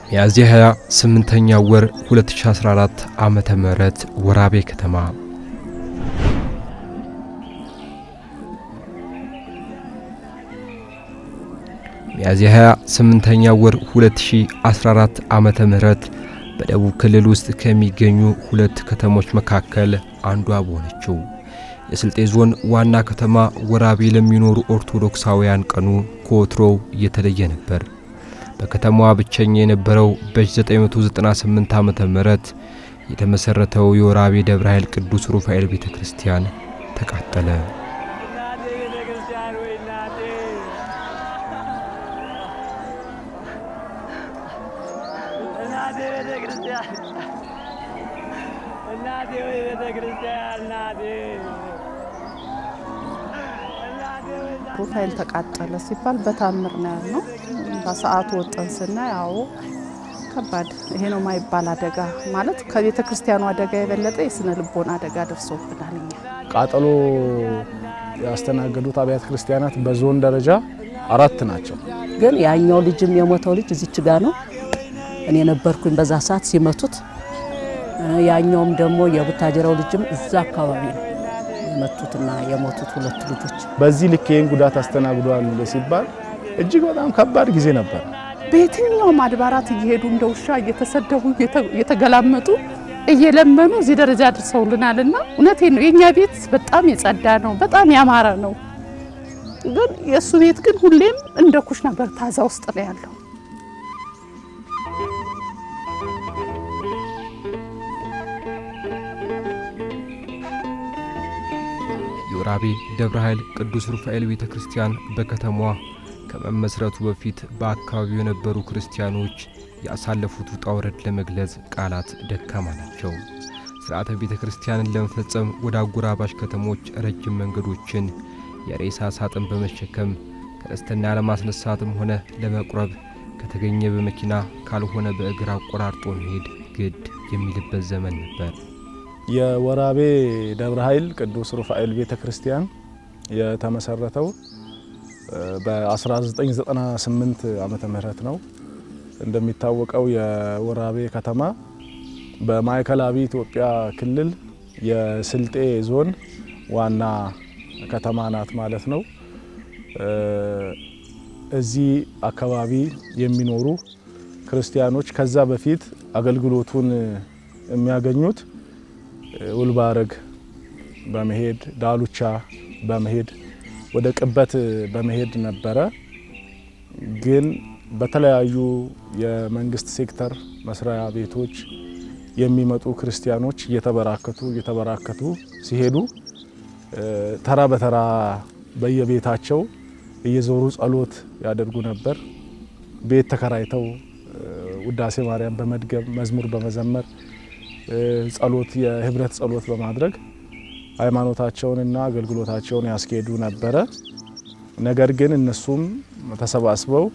ሚያዝያ 28ኛ ወር 2014 ዓመተ ምህረት ወራቤ ከተማ ሚያዝያ 28ኛ ወር 2014 ዓመተ ምህረት በደቡብ ክልል ውስጥ ከሚገኙ ሁለት ከተሞች መካከል አንዷ በሆነችው የስልጤ ዞን ዋና ከተማ ወራቤ ለሚኖሩ ኦርቶዶክሳውያን ቀኑ ከወትሮው የተለየ ነበር። በከተማዋ ብቸኛ የነበረው በ998 ዓመተ ምህረት የተመሰረተው የወራቤ ደብረ ኃይል ቅዱስ ሩፋኤል ቤተክርስቲያን ተቃጠለ። ሩፋኤል ተቃጠለ ሲባል በታምር ነው ያለው። በሰዓቱ ወጣን ስናያው ከባድ ይሄ ነው ማይባል አደጋ ማለት ከቤተ ክርስቲያኑ አደጋ የበለጠ የስነ ልቦና አደጋ ደርሶብናል። ቃጠሎ ያስተናገዱት አብያተ ክርስቲያናት በዞን ደረጃ 4 ናቸው። ግን ያኛው ልጅም የሞተው ልጅ እዚች ጋር ነው። እኔ ነበርኩኝ በዛ ሰዓት ሲመቱት። ያኛውም ደግሞ የቡታጀራው ልጅም እዛ አካባቢ ነው የመቱትና የሞቱት ሁለት ልጆች። በዚህ ልክ ይሄን ጉዳት አስተናግዷል ሲባል እጅግ በጣም ከባድ ጊዜ ነበር። በየትኛውም አድባራት እየሄዱ እንደውሻ እየተሰደቡ እየተገላመጡ እየለመኑ እዚህ ደረጃ አድርሰውልናልና እውነቴን ነው። የኛ ቤት በጣም የጸዳ ነው፣ በጣም ያማረ ነው። ግን የሱ ቤት ግን ሁሌም እንደ ኩሽ ነበር ታዛ ውስጥ ነው ያለው። የወራቤ ደብረ ኃይል ቅዱስ ሩፋኤል ቤተክርስቲያን በከተማዋ ከመመስረቱ በፊት በአካባቢው የነበሩ ክርስቲያኖች ያሳለፉት ውጣ ውረድ ለመግለጽ ቃላት ደካማ ናቸው። ሥርዓተ ቤተክርስቲያንን ለመፈጸም ወደ አጎራባሽ ከተሞች ረጅም መንገዶችን የሬሳ ሳጥን በመሸከም ክርስትና ለማስነሳትም ሆነ ለመቁረብ ከተገኘ በመኪና ካልሆነ በእግር አቆራርጦ መሄድ ግድ የሚልበት ዘመን ነበር። የወራቤ ደብረ ኃይል ቅዱስ ሩፋኤል ቤተክርስቲያን የተመሰረተው በ1998 ዓመተ ምህረት ነው። እንደሚታወቀው የወራቤ ከተማ በማዕከላዊ ኢትዮጵያ ክልል የስልጤ ዞን ዋና ከተማ ናት ማለት ነው። እዚህ አካባቢ የሚኖሩ ክርስቲያኖች ከዛ በፊት አገልግሎቱን የሚያገኙት ውልባረግ በመሄድ ዳሉቻ በመሄድ ወደ ቅበት በመሄድ ነበረ። ግን በተለያዩ የመንግስት ሴክተር መስሪያ ቤቶች የሚመጡ ክርስቲያኖች እየተበራከቱ ሲሄዱ ተራ በተራ በየቤታቸው እየዞሩ ጸሎት ያደርጉ ነበር። ቤት ተከራይተው ውዳሴ ማርያም በመድገም መዝሙር በመዘመር ጸሎት የህብረት ጸሎት በማድረግ ሃይማኖታቸውንና አገልግሎታቸውን ያስኬዱ ነበረ። ነገር ግን እነሱም ተሰባስበው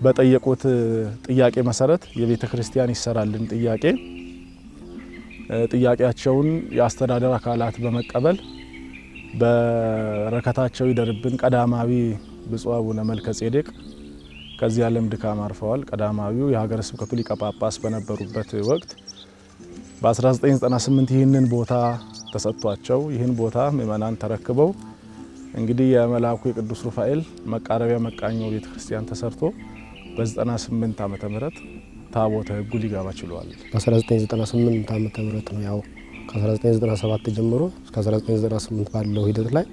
በጠየቁት ጥያቄ መሰረት የቤተ ክርስቲያን ይሰራልን ጥያቄያቸውን የአስተዳደር አካላት በመቀበል በረከታቸው ይደርብን ቀዳማዊ ብፁዕ አቡነ መልከጼዴቅ ከዚህ ዓለም ድካም አርፈዋል። ቀዳማዊው የሀገረ ስብከቱ ሊቀ ጳጳስ በነበሩበት ወቅት በ1998 ይህንን ቦታ ተሰጥቷቸው ይህን ቦታ ምእመናን ተረክበው እንግዲህ የመልአኩ የቅዱስ ሩፋኤል መቃረቢያ መቃኛው ቤተክርስቲያን ተሰርቶ በ98 ዓመተ ምህረት ታቦተ ሕጉ ሊገባ ችሏል። በ1998 ዓመተ ምህረት ነው። ያው ከ1997 ጀምሮ እስከ 1998 ባለው ሂደት ላይ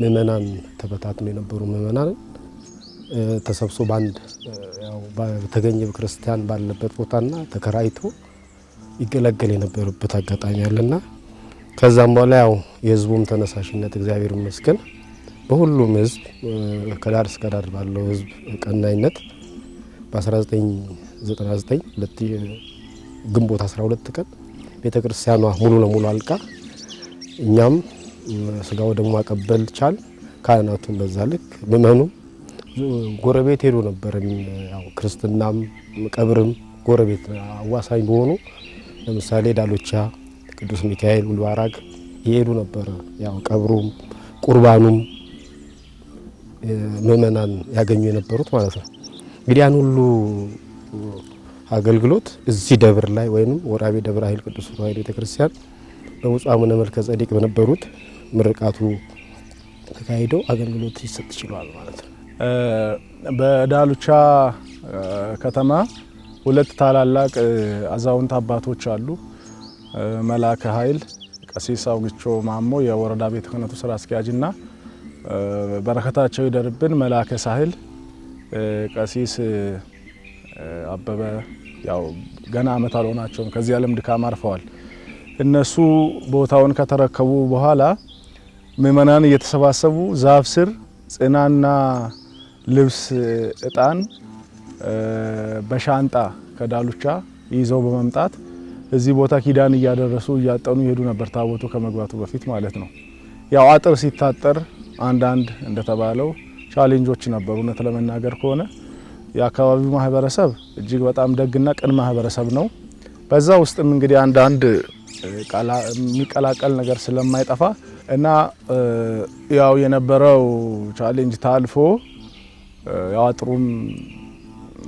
ምእመናን ተበታትነው የነበሩ ምእመናን ተሰብስቦ ባንድ ያው በተገኘ ክርስቲያን ባለበት ቦታና ተከራይቶ ይገለገል የነበረበት አጋጣሚ አለና ከዛም በኋላ ያው የህዝቡም ተነሳሽነት እግዚአብሔር ይመስገን በሁሉም ህዝብ ከዳር እስከ ዳር ባለው ህዝብ ቀናይነት በ1999 ግንቦት 12 ቀን ቤተክርስቲያኗ ሙሉ ለሙሉ አልቃ እኛም ስጋው ደግሞ ማቀበል ቻል። ካህናቱን በዛ ልክ ምእመኑ ጎረቤት ሄዶ ነበር። ያው ክርስትናም ቀብርም ጎረቤት አዋሳኝ በሆኑ ለምሳሌ ዳሎቻ ቅዱስ ሚካኤል ውልባራግ ይሄዱ ነበር። ያው ቀብሩም ቁርባኑም ምእመናን ያገኙ የነበሩት ማለት ነው። እንግዲህ ያን ሁሉ አገልግሎት እዚህ ደብር ላይ ወይንም ወራቤ ደብረ ኃይል ቅዱስ ሩፋኤል ቤተክርስቲያን በብፁዕ አቡነ መልከ ጼዴቅ በነበሩት ምርቃቱ ተካሂዶ አገልግሎት ይሰጥ ይችላል ማለት ነው። በዳሉቻ ከተማ ሁለት ታላላቅ አዛውንት አባቶች አሉ። መላከ ኃይል ቀሲስ አውግቾ ማሞ የወረዳ ቤተ ክህነቱ ስራ አስኪያጅና በረከታቸው ይደርብን መላከ ሳህል ቀሲስ አበበ ያው ገና አመት አልሆናቸውም ከዚህ ዓለም ድካም አርፈዋል። እነሱ ቦታውን ከተረከቡ በኋላ ምእመናን እየተሰባሰቡ ዛፍ ስር ጽናና ልብስ እጣን በሻንጣ ከዳሉቻ ይዘው በመምጣት እዚህ ቦታ ኪዳን እያደረሱ እያጠኑ ይሄዱ ነበር፣ ታቦቱ ከመግባቱ በፊት ማለት ነው። ያው አጥር ሲታጠር አንዳንድ እንደተባለው ቻሌንጆች ነበሩ። እውነት ለመናገር ከሆነ የአካባቢው ማህበረሰብ እጅግ በጣም ደግና ቅን ማህበረሰብ ነው። በዛ ውስጥም እንግዲህ አንዳንድ የሚቀላቀል ነገር ስለማይጠፋ እና ያው የነበረው ቻሌንጅ ታልፎ ያው አጥሩም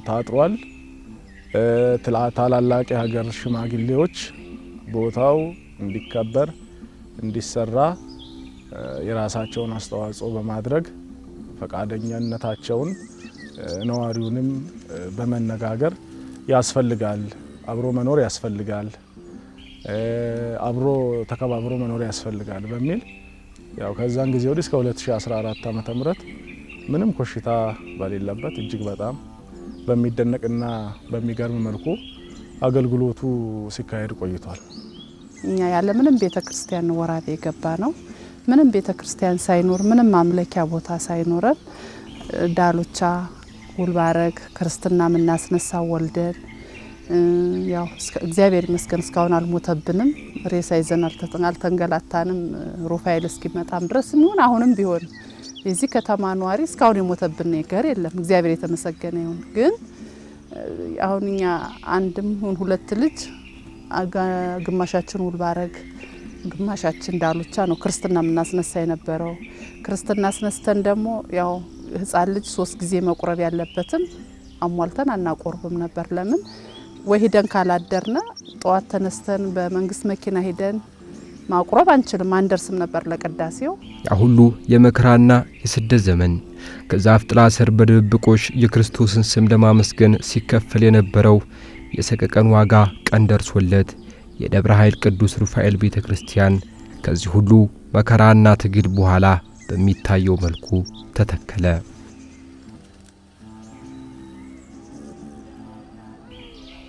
ታጥሯል። ታላላቅ የሀገር ሽማግሌዎች ቦታው እንዲከበር እንዲሰራ የራሳቸውን አስተዋጽኦ በማድረግ ፈቃደኛነታቸውን ነዋሪውንም በመነጋገር ያስፈልጋል፣ አብሮ መኖር ያስፈልጋል፣ አብሮ ተከባብሮ መኖር ያስፈልጋል በሚል ያው ከዛን ጊዜ ወዲህ እስከ 2014 ዓመተ ምህረት ምንም ኮሽታ በሌለበት እጅግ በጣም በሚደነቅና በሚገርም መልኩ አገልግሎቱ ሲካሄድ ቆይቷል። እኛ ያለ ምንም ቤተክርስቲያን ወራቤ የገባ ነው። ምንም ቤተክርስቲያን ሳይኖር ምንም ማምለኪያ ቦታ ሳይኖረን ዳሉቻ ውልባረግ ክርስትና ምናስነሳ ወልደን ያው እግዚአብሔር ይመስገን እስካሁን አልሞተብንም። ሬሳ ይዘን አልተንገላታንም። ሩፋኤል እስኪመጣም ድረስ ምን አሁንም ቢሆን የዚህ ከተማ ነዋሪ እስካሁን የሞተብን ነገር የለም። እግዚአብሔር የተመሰገነ ይሁን። ግን አሁን እኛ አንድም ሁለት ልጅ ግማሻችን ውልባረግ ግማሻችን ዳሉቻ ነው ክርስትና ምናስነሳ የነበረው። ክርስትና አስነስተን ደግሞ ያው ህፃን ልጅ 3 ጊዜ መቁረብ ያለበትም አሟልተን አናቆርብም ነበር። ለምን ወይ ሄደን ካላደርና ጧት ተነስተን በመንግስት መኪና ሄደን ማቁረብ አንችልም፣ አንደርስም ነበር ለቅዳሴው። ያ ሁሉ የመከራና የስደት ዘመን ከዛፍ ጥላ ስር በድብቆሽ የክርስቶስን ስም ለማመስገን ሲከፈል የነበረው የሰቀቀን ዋጋ ቀን ደርሶለት የደብረ ኃይል ቅዱስ ሩፋኤል ቤተክርስቲያን ከዚህ ሁሉ መከራና ትግል በኋላ በሚታየው መልኩ ተተከለ።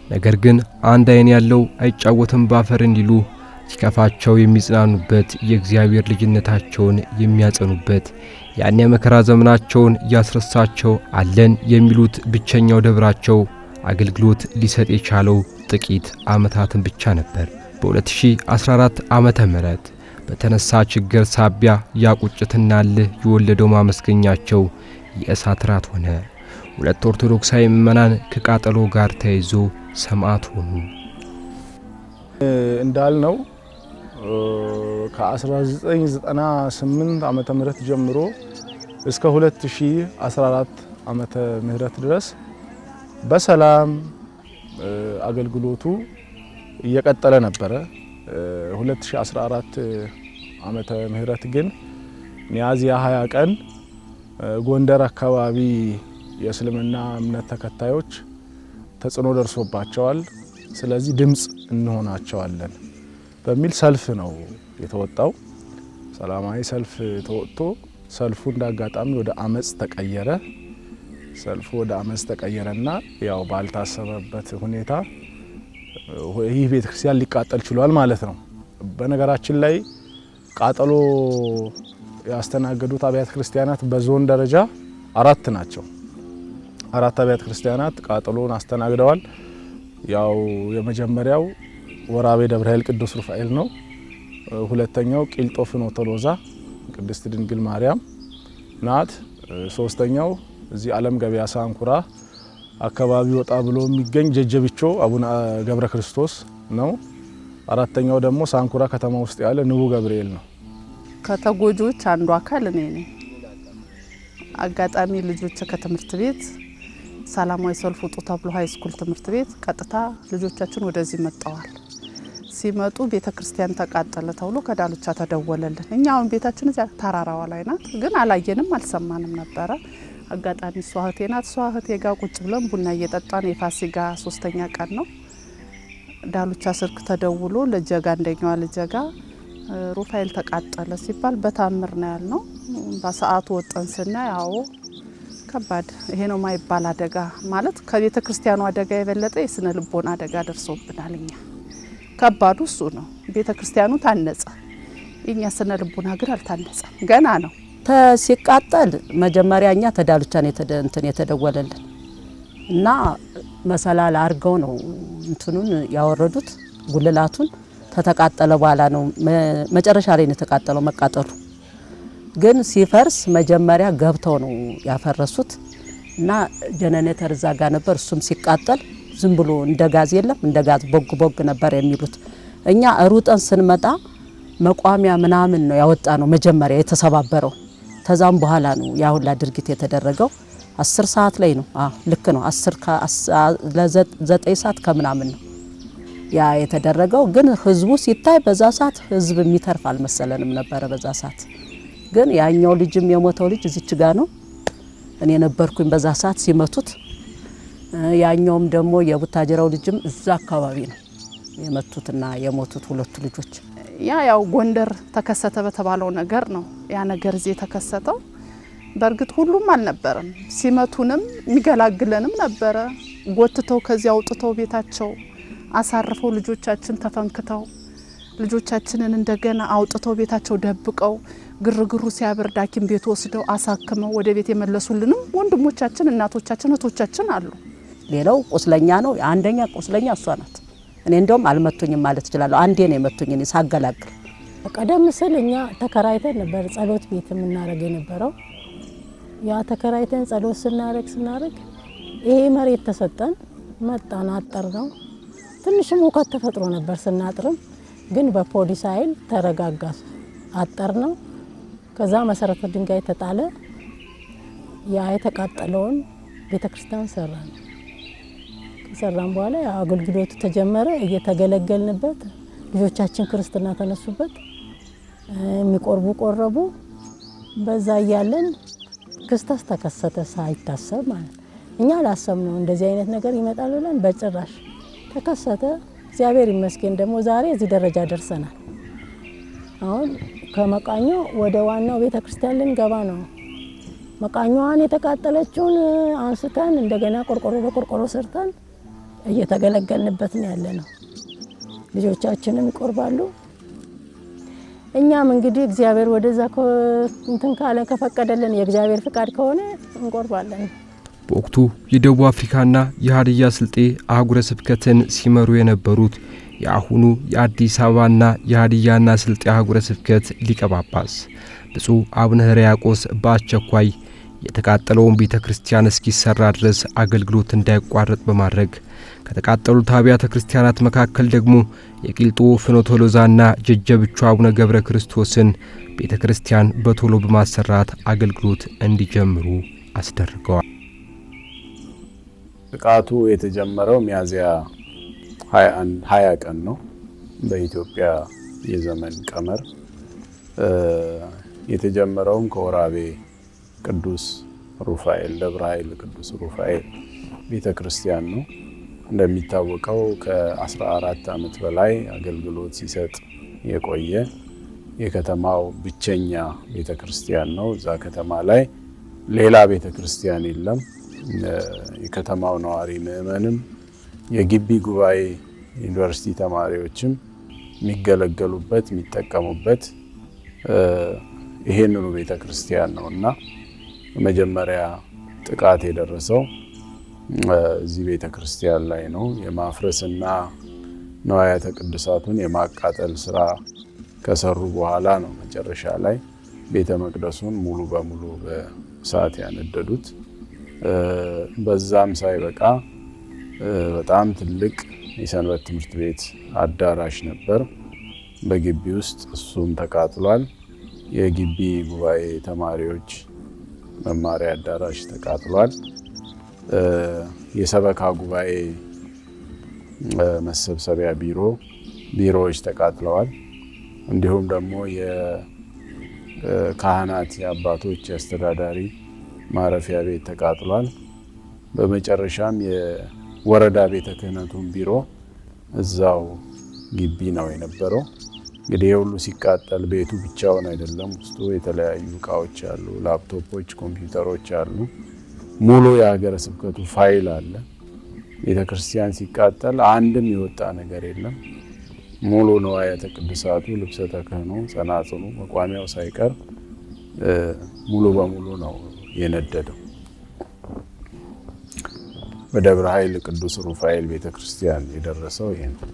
ነገር ግን አንድ አይን ያለው አይጫወትም ባፈር እንዲሉ ሲከፋቸው የሚጽናኑበት የእግዚአብሔር ልጅነታቸውን የሚያጸኑበት ያን የመከራ ዘመናቸውን ያስረሳቸው አለን የሚሉት ብቸኛው ደብራቸው አገልግሎት ሊሰጥ የቻለው ጥቂት ዓመታትን ብቻ ነበር። በ2014 ዓመተ ምህረት በተነሳ ችግር ሳቢያ ያቁጭትና ልህ የወለደው ማመስገኛቸው የእሳት ራት ሆነ። 2 ኦርቶዶክሳዊ ምእመናን ከቃጠሎ ጋር ተይዞ ሰማዕት ሆኑ። እንዳልነው ከ1998 ዓመተ ምህረት ጀምሮ እስከ 2014 ዓመተ ምህረት ድረስ በሰላም አገልግሎቱ እየቀጠለ ነበረ። 2014 ዓመተ ምህረት ግን ሚያዝያ 20 ቀን ጎንደር አካባቢ የእስልምና እምነት ተከታዮች ተጽዕኖ ደርሶባቸዋል። ስለዚህ ድምጽ እንሆናቸዋለን በሚል ሰልፍ ነው የተወጣው። ሰላማዊ ሰልፍ ተወጥቶ ሰልፉ እንዳጋጣሚ ወደ አመጽ ተቀየረ። ሰልፉ ወደ አመጽ ተቀየረና ያው ባልታሰበበት ሁኔታ ይህ ቤተክርስቲያን ሊቃጠል ችሏል ማለት ነው። በነገራችን ላይ ቃጠሎ ያስተናገዱት አብያተ ክርስቲያናት በዞን ደረጃ 4 ናቸው። 4 አብያተ ክርስቲያናት ቃጠሎን አስተናግደዋል። ያው የመጀመሪያው ወራቤ ደብረ ኃይል ቅዱስ ሩፋኤል ነው። ሁለተኛው ቂልጦ ፍኖተ ሎዛ ቅድስት ድንግል ማርያም ናት። ሶስተኛው እዚህ ዓለም ገበያ ሳንኩራ አካባቢ ወጣ ብሎ የሚገኝ ጀጀቢቾ አቡነ ገብረ ክርስቶስ ነው። አራተኛው ደግሞ ሳንኩራ ከተማ ውስጥ ያለ ንቡ ገብርኤል ነው። ከተጎጆች አንዱ አካል እኔ ነኝ። አጋጣሚ ልጆች ከትምህርት ቤት ሰላማዊ ሰልፍ ውጡ ተብሎ ሃይ ስኩል ትምህርት ቤት ቀጥታ ልጆቻችን ወደዚህ መጣዋል። ሲመጡ ቤተክርስቲያን ተቃጠለ ተብሎ ከዳሉቻ ተደወለልን። እኛ አሁን ቤታችን እዚያ ተራራዋ ላይ ናት፣ ግን አላየንም አልሰማንም ነበረ። አጋጣሚ እሷ እህቴ ናት። እሷ እህቴ ጋር ቁጭ ብለን ቡና እየጠጣን የፋሲካ 3ኛ ቀን ነው። ዳሉቻ ስልክ ተደውሎ ለጀጋ አንደኛዋ ልጀጋ ሩፋኤል ተቃጠለ ሲባል በታምር ነው ያልነው። በሰዓቱ ወጣን ስናይ አዎ ከባድ ይሄ ነው ማይባል አደጋ ማለት ከቤተ ክርስቲያኑ አደጋ የበለጠ የስነ ልቦና አደጋ ደርሶብናል። እኛ ከባዱ እሱ ነው። ቤተ ክርስቲያኑ ታነጸ፣ እኛ ስነ ልቦና ግን አልታነጸም፣ ገና ነው። ሲቃጠል መጀመሪያ እኛ ተዳሉቻ ነው የተደወለልን እና መሰላል አርገው ነው እንትኑን ያወረዱት ጉልላቱን። ተተቃጠለ በኋላ ነው መጨረሻ ላይ ነው የተቃጠለው። መቃጠሉ ግን ሲፈርስ መጀመሪያ ገብተው ነው ያፈረሱት እና ጀነሬተር እዛ ጋር ነበር። እሱም ሲቃጠል ዝም ብሎ እንደ ጋዝ የለም እንደ ጋዝ ቦግ ቦግ ነበር የሚሉት። እኛ ሩጠን ስንመጣ መቋሚያ ምናምን ነው ያወጣ ነው መጀመሪያ የተሰባበረው። ተዛም በኋላ ነው ያ ሁላ ድርጊት የተደረገው። 10 ሰዓት ላይ ነው ልክ ነው 9 ሰዓት ከምናምን ነው ያ የተደረገው። ግን ህዝቡ ሲታይ በዛ ሰዓት ህዝብ የሚተርፍ አልመሰለንም ነበር በዛ ሰዓት። ግን ያኛው ልጅም የሞተው ልጅ እዚች ጋር ነው እኔ ነበርኩኝ በዛ ሰዓት ሲመቱት። ያኛውም ደግሞ የቡታጀራው ልጅም እዛ አካባቢ ነው የመቱትና የሞቱት ሁለቱ ልጆች። ያው ጎንደር ተከሰተ በተባለው ነገር ነው ያ ነገር እዚህ ተከሰተው። በርግጥ ሁሉም አልነበረም። ሲመቱንም የሚገላግለንም ነበረ። ጎትተው ከዚያ አውጥተው ቤታቸው አሳርፈው ልጆቻችን ተፈንክተው ልጆቻችንን እንደገና አውጥተው ቤታቸው ደብቀው ግርግሩ ሲያበርድ ሐኪም ቤት ወስደው አሳክመው ወደ ቤት የመለሱልንም ወንድሞቻችን፣ እናቶቻችን፣ እህቶቻችን አሉ። ሌላው ቁስለኛ ነው። አንደኛ ቁስለኛ እሷ ናት። እኔ እንደውም አልመቱኝም ማለት እችላለሁ። አንዴ ነው የመቱኝ እኔ ሳገላግል። ቀደም ሲል እኛ ተከራይተን ነበር ጸሎት ቤት የምናረግ የነበረው። ያ ተከራይተን ጸሎት ስናረግ ይሄ መሬት ተሰጠን። መጣን አጠር ነው። ትንሽም ውከት ተፈጥሮ ነበር ስናጥርም፣ ግን በፖሊስ ኃይል ተረጋጋ አጠር ነው። ከዛ መሰረተ ድንጋይ ተጣለ። ያ የተቃጠለውን ቤተክርስቲያን ሰራን። ከሰራን በኋላ አገልግሎቱ ተጀመረ። እየተገለገልንበት ልጆቻችን ክርስትና ተነሱበት፣ የሚቆርቡ ቆረቡ። በዛ ያለን ክስተት ተከሰተ ሳይታሰብ ማለት እኛ አላሰብነው እንደዚህ አይነት ነገር ይመጣል ብለን በጭራሽ ተከሰተ። እግዚአብሔር ይመስገን ደግሞ ዛሬ እዚህ ደረጃ ደርሰናል። አሁን ከመቃኞ ወደ ዋናው ቤተክርስቲያን ልንገባ ነው። መቃኞዋን የተቃጠለችውን አንስተን እንደገና ቆርቆሮ በቆርቆሮ ሰርተን እየተገለገልንበት ነው ያለነው። ልጆቻችንም ይቆርባሉ። እኛም እንግዲህ እግዚአብሔር ወደዛ እንትን ካለ ከፈቀደልን የእግዚአብሔር ፍቃድ ከሆነ እንቆርባለን። በወቅቱ የደቡብ አፍሪካና የሀዲያ ስልጤ አህጉረ ስብከትን ሲመሩ የነበሩት የአሁኑ የአዲስ አበባና የሀዲያና ስልጤ አህጉረ ስብከት ሊቀ ጳጳስ ብፁዕ አቡነ ሕርያቆስ በአስቸኳይ የተቃጠለውን ቤተክርስቲያን እስኪሰራ ድረስ አገልግሎት እንዳይቋረጥ በማድረግ ከተቃጠሉት አብያተ ክርስቲያናት መካከል ደግሞ የቂልጦ ፍኖተ ሎዛና ጀጀብቹ አቡነ ገብረ ክርስቶስን ቤተክርስቲያን በቶሎ በማሰራት አገልግሎት እንዲጀምሩ አስደርገዋል። ጥቃቱ የተጀመረው ሚያዝያ 20 ቀን ነው በኢትዮጵያ የዘመን ቀመር። የተጀመረውም ከወራቤ ቅዱስ ሩፋኤል ደብረ ኃይል ቅዱስ ሩፋኤል ቤተክርስቲያን ነው። እንደሚታወቀው ከ14 ዓመት በላይ አገልግሎት ሲሰጥ የቆየ የከተማው ብቸኛ ቤተክርስቲያን ነው። እዛ ከተማ ላይ ሌላ ቤተክርስቲያን የለም። የከተማው ነዋሪ ምእመንም የግቢ ጉባኤ ዩኒቨርሲቲ ተማሪዎችም የሚገለገሉበት የሚጠቀሙበት ይሄንኑ ቤተክርስቲያን ነውና መጀመሪያ ጥቃት የደረሰው እዚህ ቤተክርስቲያን ላይ ነው። የማፍረስና ንዋያተ ቅዱሳቱን የማቃጠል ስራ ከሰሩ በኋላ ነው መጨረሻ ላይ ቤተ መቅደሱን ሙሉ በሙሉ በእሳት ያነደዱት። በዛም ሳይበቃ በጣም ትልቅ የሰንበት ትምህርት ቤት አዳራሽ ነበር በግቢ ውስጥ፣ እሱም ተቃጥሏል። የግቢ ጉባኤ ተማሪዎች መማሪያ አዳራሽ ተቃጥሏል። የሰበካ ጉባኤ መሰብሰቢያ ቢሮዎች ተቃጥለዋል። እንዲሁም ደግሞ የካህናት የአባቶች የአስተዳዳሪ ማረፊያ ቤት ተቃጥሏል። በመጨረሻም የወረዳ ቤተ ክህነቱን ቢሮ እዛው ግቢ ነው የነበረው። እንግዲህ ሁሉ ሲቃጠል ቤቱ ብቻውን አይደለም፣ ውስጡ የተለያዩ እቃዎች አሉ፣ ላፕቶፖች፣ ኮምፒውተሮች አሉ፣ ሙሉ የሀገረ ስብከቱ ፋይል አለ። ቤተክርስቲያን ሲቃጠል አንድም የወጣ ነገር የለም። ሙሉ ንዋያተ ቅድሳቱ፣ ልብሰ ተክህኖ፣ ጸናጽሉ፣ መቋሚያው ሳይቀር ሙሉ በሙሉ ነው የነደደው። በደብረ ኃይል ቅዱስ ሩፋኤል ቤተክርስቲያን የደረሰው ይሄ ነው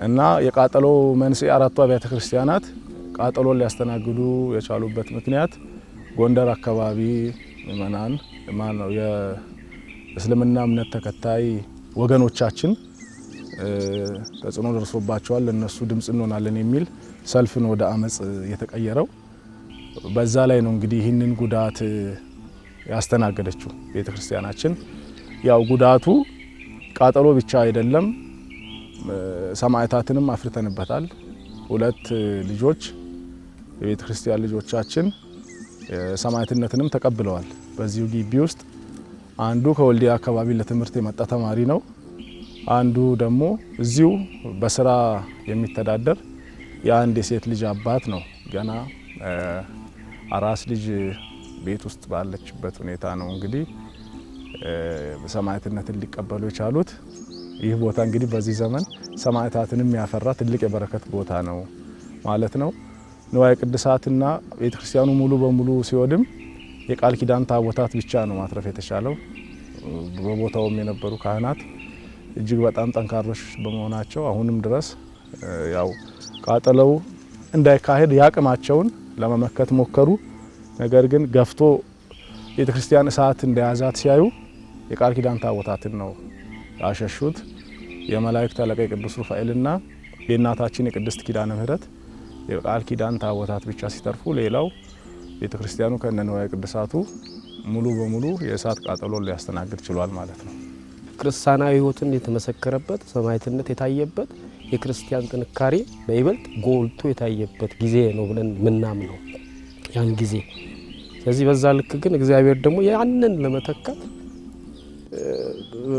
እና የቃጠሎ መንስኤ አራቱ አብያተ ክርስቲያናት ቃጠሎን ሊያስተናግዱ የቻሉበት ምክንያት ጎንደር አካባቢ ምእመናን ማነው የእስልምና እምነት ተከታይ ወገኖቻችን ተጽዕኖ ደርሶባቸዋል፣ ለነሱ ድምጽ እንሆናለን የሚል ሰልፍን ወደ አመጽ የተቀየረው። በዛ ላይ ነው እንግዲህ ይህንን ጉዳት ያስተናገደችው ቤተክርስቲያናችን። ያው ጉዳቱ ቃጠሎ ብቻ አይደለም፣ ሰማዕታትንም አፍርተንበታል። 2 ልጆች የቤተክርስቲያን ልጆቻችን ሰማዕትነትንም ተቀብለዋል በዚሁ ግቢ ውስጥ። አንዱ ከወልዲያ አካባቢ ለትምህርት የመጣ ተማሪ ነው። አንዱ ደግሞ እዚሁ በስራ የሚተዳደር የአንድ የሴት ልጅ አባት ነው። ገና አራስ ልጅ ቤት ውስጥ ባለችበት ሁኔታ ነው እንግዲህ ሰማዕትነትን ሊቀበሉ የቻሉት። ይህ ቦታ እንግዲህ በዚህ ዘመን ሰማዕታትንም ያፈራ ትልቅ የበረከት ቦታ ነው ማለት ነው። ንዋየ ቅድሳትና ቤተክርስቲያኑ ሙሉ በሙሉ ሲወድም የቃል ኪዳን ታቦታት ብቻ ነው ማትረፍ የተቻለው። በቦታውም የነበሩ ካህናት እጅግ በጣም ጠንካሮች በመሆናቸው አሁንም ድረስ ያው ቃጠለው እንዳይካሄድ ያቅማቸውን ለመመከት ሞከሩ። ነገር ግን ገፍቶ ቤተክርስቲያን እሳት እንደያዛት ሲያዩ የቃል ኪዳን ታቦታትን ነው ያሸሹት። የመላእክት አለቃ ቅዱስ ሩፋኤልና የእናታችን የቅድስት ኪዳነ ምህረት የቃል ኪዳን ታቦታት ብቻ ሲተርፉ ሌላው ቤተክርስቲያኑ ከነንዋየ ቅድሳቱ ሙሉ በሙሉ የእሳት ቃጠሎን ሊያስተናግድ ችሏል ማለት ነው። ክርስቲያናዊ ሕይወትን የተመሰከረበት ሰማዕትነት የታየበት የክርስቲያን ጥንካሬ በይበልጥ ጎልቶ የታየበት ጊዜ ነው ብለን ምናምነው ያን ጊዜ። ስለዚህ በዛ ልክ ግን እግዚአብሔር ደግሞ ያንን ለመተካት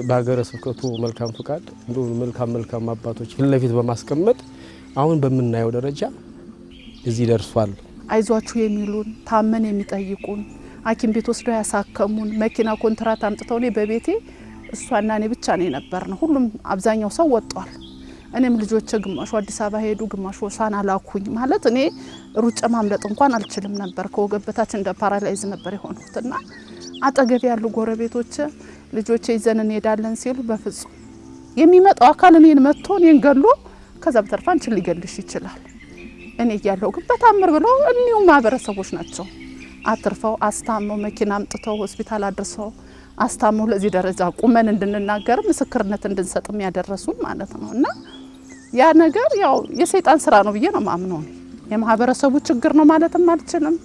በሀገረ ስብከቱ መልካም ፍቃድ እንዲሁ መልካም አባቶች ፊት ለፊት በማስቀመጥ አሁን በምናየው ደረጃ እዚህ ደርሷል። አይዟችሁ የሚሉን ታመን የሚጠይቁን ሐኪም ቤት ወስደው ያሳከሙን መኪና ኮንትራት አምጥተው እኔ በቤቴ እሷና እኔ ብቻ ነው የነበርነው። ሁሉም አብዛኛው ሰው ወጥቷል። እኔም ልጆቼ ግማሹ አዲስ አበባ ሄዱ፣ ግማሹ ሳና ላኩኝ። ማለት እኔ ሩጫ ማምለጥ እንኳን አልችልም ነበር። ከወገብ በታች እንደ ፓራላይዝ ነበር የሆነውትና አጠገብ ያሉ ጎረቤቶቼ ልጆቼ ይዘን እንሄዳለን ሲሉ በፍጹም የሚመጣው አካል እኔን መጥቶ እኔን ገሎ ከዛ በተርፋ አንቺን ሊገልሽ ይችላል እኔ እያለሁ ግን በታምር ብለው እኒው ማህበረሰቦች ናቸው አትርፈው አስታመው መኪና አምጥተው ሆስፒታል አድርሰው አስታመው ለዚህ ደረጃ ቁመን እንድንናገር ምስክርነት እንድንሰጥም ያደረሱን ማለት ነውና ያ ነገር ያው የሰይጣን ስራ ነው ብዬ ነው ማምነው። የማህበረሰቡ ችግር ነው ማለትም አልችልም።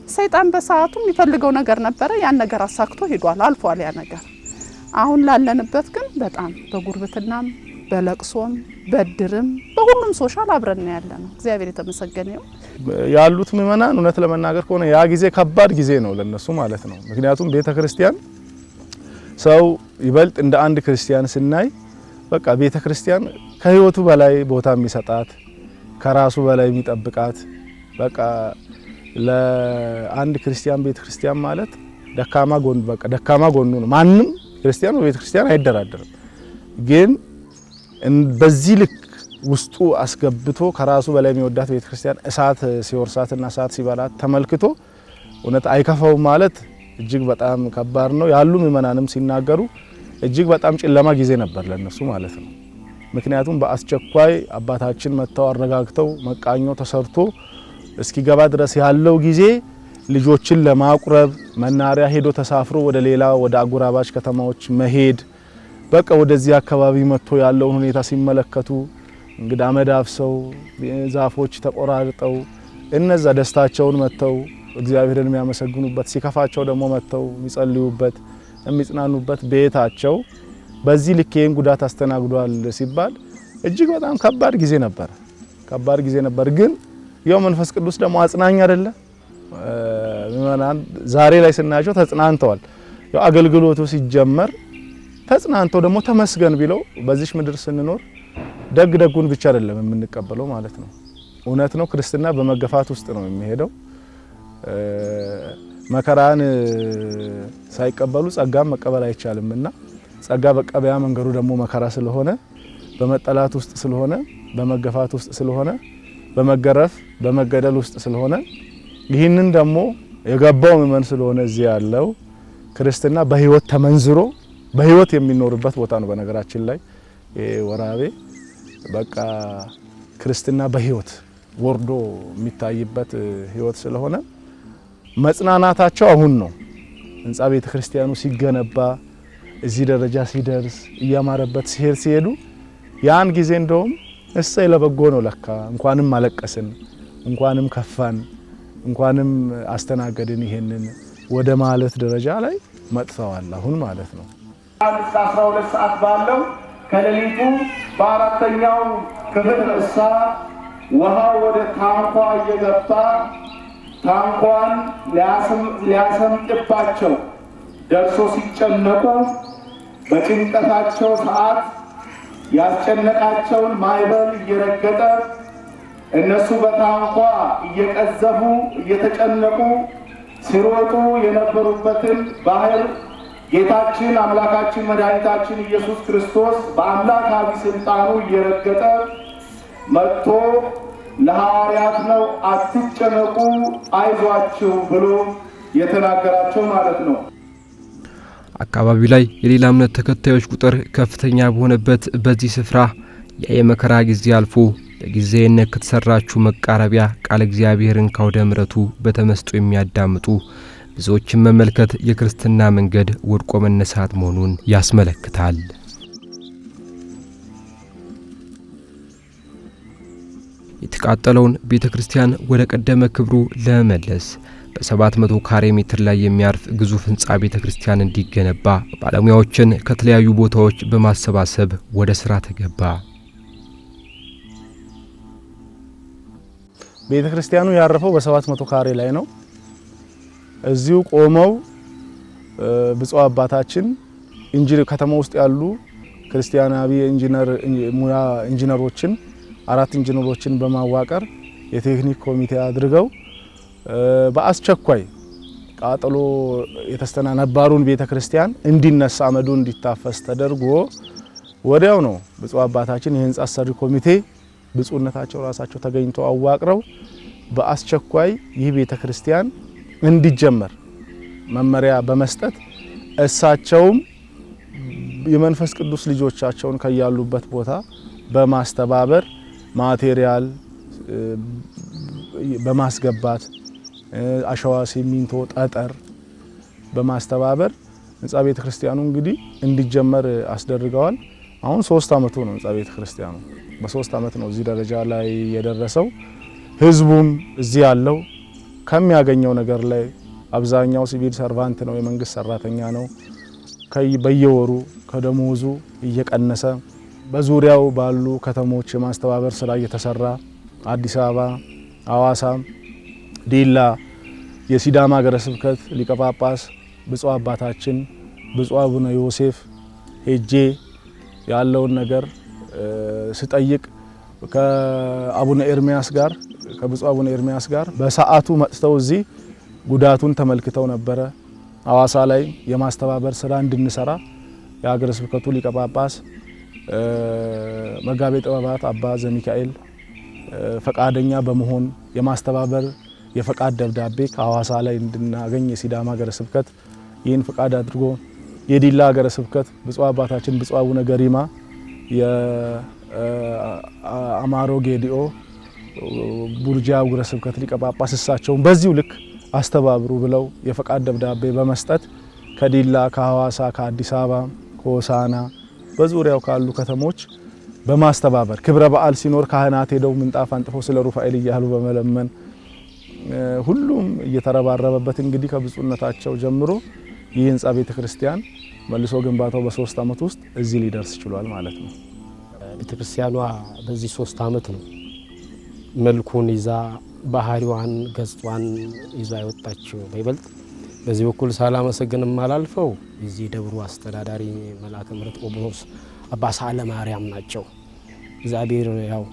ሰይጣን በሰዓቱ የሚፈልገው ነገር ነበረ፣ ያን ነገር አሳክቶ ሄዷል፣ አልፏል ያ ነገር። አሁን ላለንበት ግን በጣም በጉርብትናም በለቅሶም በድርም በሁሉም ሶሻል አብረን ያለነው እግዚአብሔር የተመሰገነ ይሁን። ያሉት ምእመናን እውነት ለመናገር ከሆነ ያ ጊዜ ከባድ ጊዜ ነው ለነሱ ማለት ነው። ምክንያቱም ቤተክርስቲያን ሰው ይበልጥ እንደ አንድ ክርስቲያን ስናይ በቃ ቤተክርስቲያን ከህይወቱ በላይ ቦታ የሚሰጣት ከራሱ በላይ የሚጠብቃት በቃ ለአንድ ክርስቲያን ቤተክርስቲያን ማለት ደካማ ጎን በቃ ደካማ ጎኑ ነው። ማንም ክርስቲያን በቤተክርስቲያን አይደራደርም። ግን በዚህ ልክ ውስጡ አስገብቶ ከራሱ በላይ የሚወዳት ቤተክርስቲያን እሳት ሲወርሳትና እሳት ሲበላት ተመልክቶ እውነት አይከፋው ማለት እጅግ በጣም ከባድ ነው። ያሉ ምእመናንም ሲናገሩ እጅግ በጣም ጨለማ ጊዜ ነበር ለነሱ ማለት ነው። ምክንያቱም በአስቸኳይ አባታችን መተው አረጋግተው መቃኞ ተሰርቶ እስኪገባ ድረስ ያለው ጊዜ ልጆችን ለማቁረብ መናሪያ ሄዶ ተሳፍሮ ወደ ሌላ ወደ አጎራባች ከተማዎች መሄድ በቃ ወደዚህ አካባቢ መጥቶ ያለውን ሁኔታ ሲመለከቱ እንግዳ መዳፍሰው ዛፎች ተቆራርጠው እነዛ ደስታቸውን መተው እግዚአብሔርን የሚያመሰግኑበት ሲከፋቸው ደግሞ መተው የሚጸልዩበት የሚጽናኑበት ቤታቸው በዚህ ልክ ይሄን ጉዳት አስተናግዷል ሲባል እጅግ በጣም ከባድ ጊዜ ነበር። ግን ያው መንፈስ ቅዱስ ደግሞ አጽናኝ አይደለ? ምእመናን ዛሬ ላይ ስናያቸው ተጽናንተዋል። ያው አገልግሎቱ ሲጀመር ተጽናንተው ደግሞ ተመስገን ቢለው በዚህ ምድር ስንኖር ደጉን ብቻ አይደለም የምንቀበለው ማለት ነው። እውነት ነው፣ ክርስትና በመገፋት ውስጥ ነው የሚሄደው። መከራን ሳይቀበሉ ጸጋን መቀበል አይቻልምና ጸጋ በቀበያ መንገዱ ደግሞ መከራ ስለሆነ በመጠላት ውስጥ ስለሆነ በመገፋት ውስጥ ስለሆነ በመገረፍ በመገደል ውስጥ ስለሆነ ይህንን ደግሞ የገባው ምእመን ስለሆነ እዚህ ያለው ክርስትና በህይወት ተመንዝሮ በህይወት የሚኖርበት ቦታ ነው። በነገራችን ላይ ወራቤ በቃ ክርስትና በህይወት ወርዶ የሚታይበት ህይወት ስለሆነ መጽናናታቸው አሁን ነው። ህንጻ ቤተ ክርስቲያኑ ሲገነባ እዚህ ደረጃ ሲደርስ እያማረበት ሲሄዱ ያን ጊዜ እንደውም እሰይ ለበጎ ነው ለካ እንኳንም አለቀስን እንኳንም ከፋን እንኳንም አስተናገድን ይሄንን ወደ ማለት ደረጃ ላይ መጥተዋል አሁን ማለት ነው። 12 ሰዓት ባለው ከሌሊቱ በአራተኛው ክፍል ውሃው ወደ ታንኳ እየገባ ታንኳን ሊያሰምጥባቸው ደርሶ ሲጨነቁ በጭንቀታቸው ሰዓት ያስጨነቃቸውን ማዕበል እየረገጠ እነሱ በታንኳ እየቀዘፉ እየተጨነቁ ሲሮጡ የነበሩበትን ባህር ጌታችን አምላካችን መድኃኒታችን ኢየሱስ ክርስቶስ በአምላካዊ ስልጣኑ እየረገጠ መጥቶ ለሐዋርያት ነው አትጨነቁ አይዟችሁ ብሎ የተናገራቸው ማለት ነው። አካባቢው ላይ የሌላ እምነት ተከታዮች ቁጥር ከፍተኛ በሆነበት በዚህ ስፍራ የመከራ ጊዜ አልፎ ለጊዜነት ከተሰራችሁ መቃረቢያ ቃል እግዚአብሔርን ካውደ ምሕረቱ በተመስጦ የሚያዳምጡ ብዙዎችን መመልከት የክርስትና መንገድ ወድቆ መነሳት መሆኑን ያስመለክታል። የተቃጠለውን ቤተክርስቲያን ወደ ቀደመ ክብሩ ለመመለስ በ700 ካሬ ሜትር ላይ የሚያርፍ ግዙፍ ህንጻ ቤተክርስቲያን እንዲገነባ ባለሙያዎችን ከተለያዩ ቦታዎች በማሰባሰብ ወደ ስራ ተገባ። ቤተክርስቲያኑ ያረፈው በ700 ካሬ ላይ ነው። እዚሁ ቆመው ብፁዕ አባታችን ከተማ ውስጥ ያሉ ክርስቲያናዊ ኢንጂነሮችን 4 ኢንጂነሮችን በማዋቀር የቴክኒክ ኮሚቴ አድርገው በአስቸኳይ ቃጠሎ የተስተናነባሩን ቤተክርስቲያን እንዲነሳ አመዱ እንዲታፈስ ተደርጎ ወዲያው ነው ብፁዕ አባታችን የህንጻ አሰሪ ኮሚቴ ብፁዕነታቸው ራሳቸው ተገኝተው አዋቅረው በአስቸኳይ ይህ ቤተክርስቲያን እንዲጀመር መመሪያ በመስጠት እሳቸውም የመንፈስ ቅዱስ ልጆቻቸውን ከያሉበት ቦታ በማስተባበር ማቴሪያል በማስገባት አሸዋ፣ ሲሚንቶ፣ ጠጠር በማስተባበር ህንጻ ቤተክርስቲያኑ እንግዲህ እንዲጀመር አስደርገዋል። አሁን 3 አመቱ ነው ህንጻ ቤተክርስቲያኑ። በ3 አመት ነው እዚህ ደረጃ ላይ የደረሰው። ህዝቡም እዚህ ያለው ከሚያገኘው ነገር ላይ አብዛኛው ሲቪል ሰርቫንት ነው፣ የመንግስት ሰራተኛ ነው። በየወሩ ከደሞዙ እየቀነሰ በዙሪያው ባሉ ከተሞች የማስተባበር ስራ እየተሰራ አዲስ አበባ፣ ሐዋሳ፣ ዲላ የሲዳማ ሀገረ ስብከት ሊቀ ጳጳስ ብፁዕ አባታችን ብፁዕ አቡነ ዮሴፍ ሄጄ ያለውን ነገር ስጠይቅ ከብፁዕ አቡነ ኤርሚያስ ጋር በሰዓቱ መጥተው እዚህ ጉዳቱን ተመልክተው ነበረ። ሐዋሳ ላይ የማስተባበር ስራ እንድንሰራ የሀገረ ስብከቱ ሊቀ ጳጳስ መጋቤ ጥበባት አባ ዘሚካኤል ፈቃደኛ በመሆን የማስተባበር የፈቃድ ደብዳቤ ከሐዋሳ ላይ እንድናገኝ የሲዳማ ሀገረ ስብከት ይህን ፈቃድ አድርጎ የዲላ ሀገረ ስብከት ብፁዕ አባታችን ብፁዕ አቡነ ገሪማ የአማሮ ጌዲኦ ቡርጃ ሀገረ ስብከት ሊቀ ጳጳስ እሳቸውን በዚሁ ልክ አስተባብሩ ብለው የፈቃድ ደብዳቤ በመስጠት ከዲላ፣ ከሐዋሳ፣ ከአዲስ አበባ፣ ከሆሳና በዙሪያው ካሉ ከተሞች በማስተባበር ክብረ በዓል ሲኖር ካህናት ሄደው ምንጣፍ አንጥፈው ስለ ሩፋኤል እያሉ በመለመን ሁሉም እየተረባረበበት እንግዲህ ከብፁዕነታቸው ጀምሮ ይህ ህንጻ ቤተክርስቲያን መልሶ ግንባታው በ3 አመት ውስጥ እዚህ ሊደርስ ችሏል ማለት ነው። ቤተክርስቲያኗ በዚህ 3 አመት ነው መልኩን ይዛ ባህሪዋን ገጽቷን ይዛ ያወጣችው። በይበልጥ በዚህ በኩል ሳላመሰግንም አላልፈው እዚህ ደብሩ አስተዳዳሪ መልአከ ምሕረት ቆሞስ አባ ሳለ ማርያም ናቸው። እግዚአብሔር ያው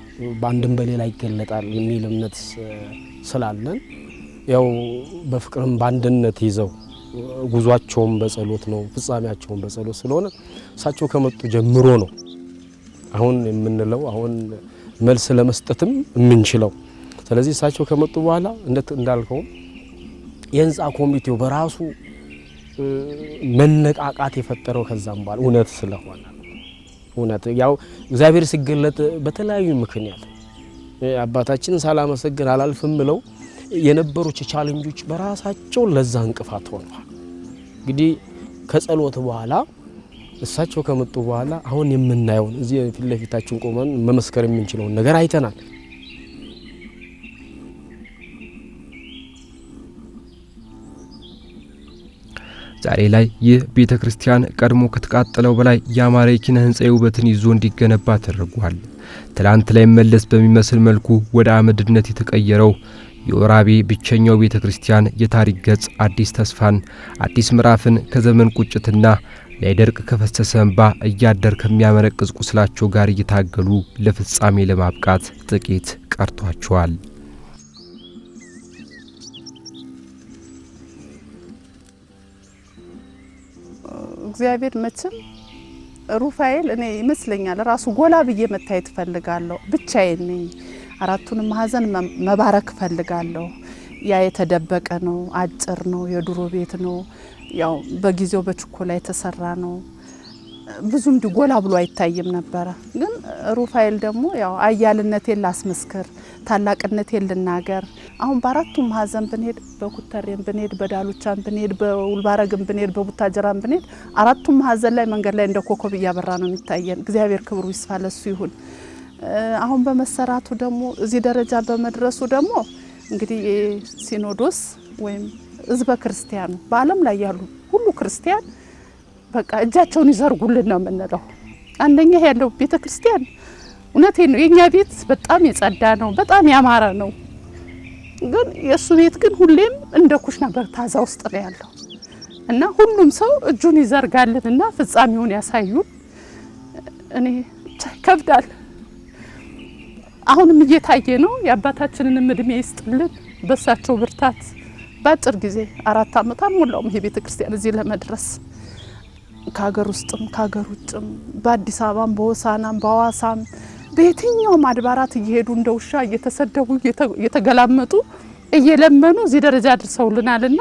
በአንድም በሌላ ይገለጣል የሚል እምነት ስላለን ያው በፍቅርም በአንድነት ይዘው ጉዟቸውም በጸሎት ነው ፍጻሜያቸውም በጸሎት ስለሆነ እሳቸው ከመጡ ጀምሮ ነው አሁን የምንለው አሁን መልስ ለመስጠትም የምንችለው። ስለዚህ እሳቸው ከመጡ በኋላ እንዳልከው የህንጻ ኮሚቴው በራሱ መነቃቃት የፈጠረው ከዛም በኋላ እውነት ስለሆነ እውነት ያው እግዚአብሔር ሲገለጥ በተለያዩ ምክንያት አባታችንን ሳላመሰግን አላልፍም ብለው የነበሩት ቻሌንጆች በራሳቸው ለዛ እንቅፋት ሆነዋል። እንግዲህ ከጸሎት በኋላ እሳቸው ከመጡ በኋላ አሁን የምናየው እዚህ ፊት ለፊታችን ቆመን መመስከር የምንችለው ነገር አይተናል። ዛሬ ላይ ይህ ቤተክርስቲያን ቀድሞ ከተቃጠለው በላይ ያማረ የኪነ ህንጻ ውበትን ይዞ እንዲገነባ ተደርጓል። ትላንት ላይ መለስ በሚመስል መልኩ ወደ አመድነት የተቀየረው የወራቤ ብቸኛው ቤተክርስቲያን የታሪክ ገጽ አዲስ ተስፋን አዲስ ምዕራፍን ከዘመን ቁጭትና ላይደርቅ ከፈሰሰ እንባ እያደር ከሚያመረቅዝ ቁስላቸው ጋር እየታገሉ ለፍጻሜ ለማብቃት ጥቂት ቀርቷቸዋል። እግዚአብሔር መቼም ሩፋኤል እኔ ይመስለኛል ራሱ ጎላ ብዬ መታየት ፈልጋለሁ። ብቻዬን ነኝ። አራቱንም ማዕዘን መባረክ ፈልጋለሁ። ያ የተደበቀ ነው፣ አጭር ነው፣ የድሮ ቤት ነው። ያው በጊዜው በችኮላ የተሰራ ነው። ብዙም ጎላ ብሎ አይታይም ነበር። ግን ሩፋኤል ደግሞ ያው አያልነቴን ላስመስክር፣ ታላቅነቴን ልናገር። አሁን በአራቱም ማዕዘን ብንሄድ፣ በኩተሬም ብንሄድ፣ በዳሎቻም ብንሄድ፣ በውልባረግም ብንሄድ፣ በቡታጀራም ብንሄድ አራቱም ማዕዘን ላይ መንገድ ላይ እንደ ኮከብ እያበራ ነው የሚታየን። እግዚአብሔር ክብሩ ይስፋ ለሱ ይሁን። አሁን በመሰራቱ ደግሞ እዚህ ደረጃ በመድረሱ ደግሞ እንግዲህ ሲኖዶስ ወይም ህዝበ ክርስቲያኑ በዓለም ላይ ያሉ ሁሉ ክርስቲያን በቃ እጃቸውን ይዘርጉልን ነው የምንለው። አንደኛ ያለው ቤተክርስቲያን እውነቴን ነው የኛ ቤት በጣም የጸዳ ነው፣ በጣም ያማረ ነው። ግን የሱ ቤት ግን ሁሌም እንደ ኩሽና በታዛ ውስጥ ነው ያለው እና ሁሉም ሰው እጁን ይዘርጋልንና ፍጻሜውን ያሳዩን። እኔ ከብዳል አሁንም እየታየ ነው። የአባታችንን እድሜ ይስጥልን በሳቸው ብርታት ባጭር ጊዜ 4 አመት አሞላው ይሄ ቤተክርስቲያን እዚህ ለመድረስ ከሀገር ውስጥም ከሀገር ውጭም በአዲስ አበባም በሆሳናም በሐዋሳም በየትኛውም አድባራት እየሄዱ እንደ ውሻ እየተሰደቡ እየተገላመጡ እየለመኑ እዚህ ደረጃ አድርሰውልናልና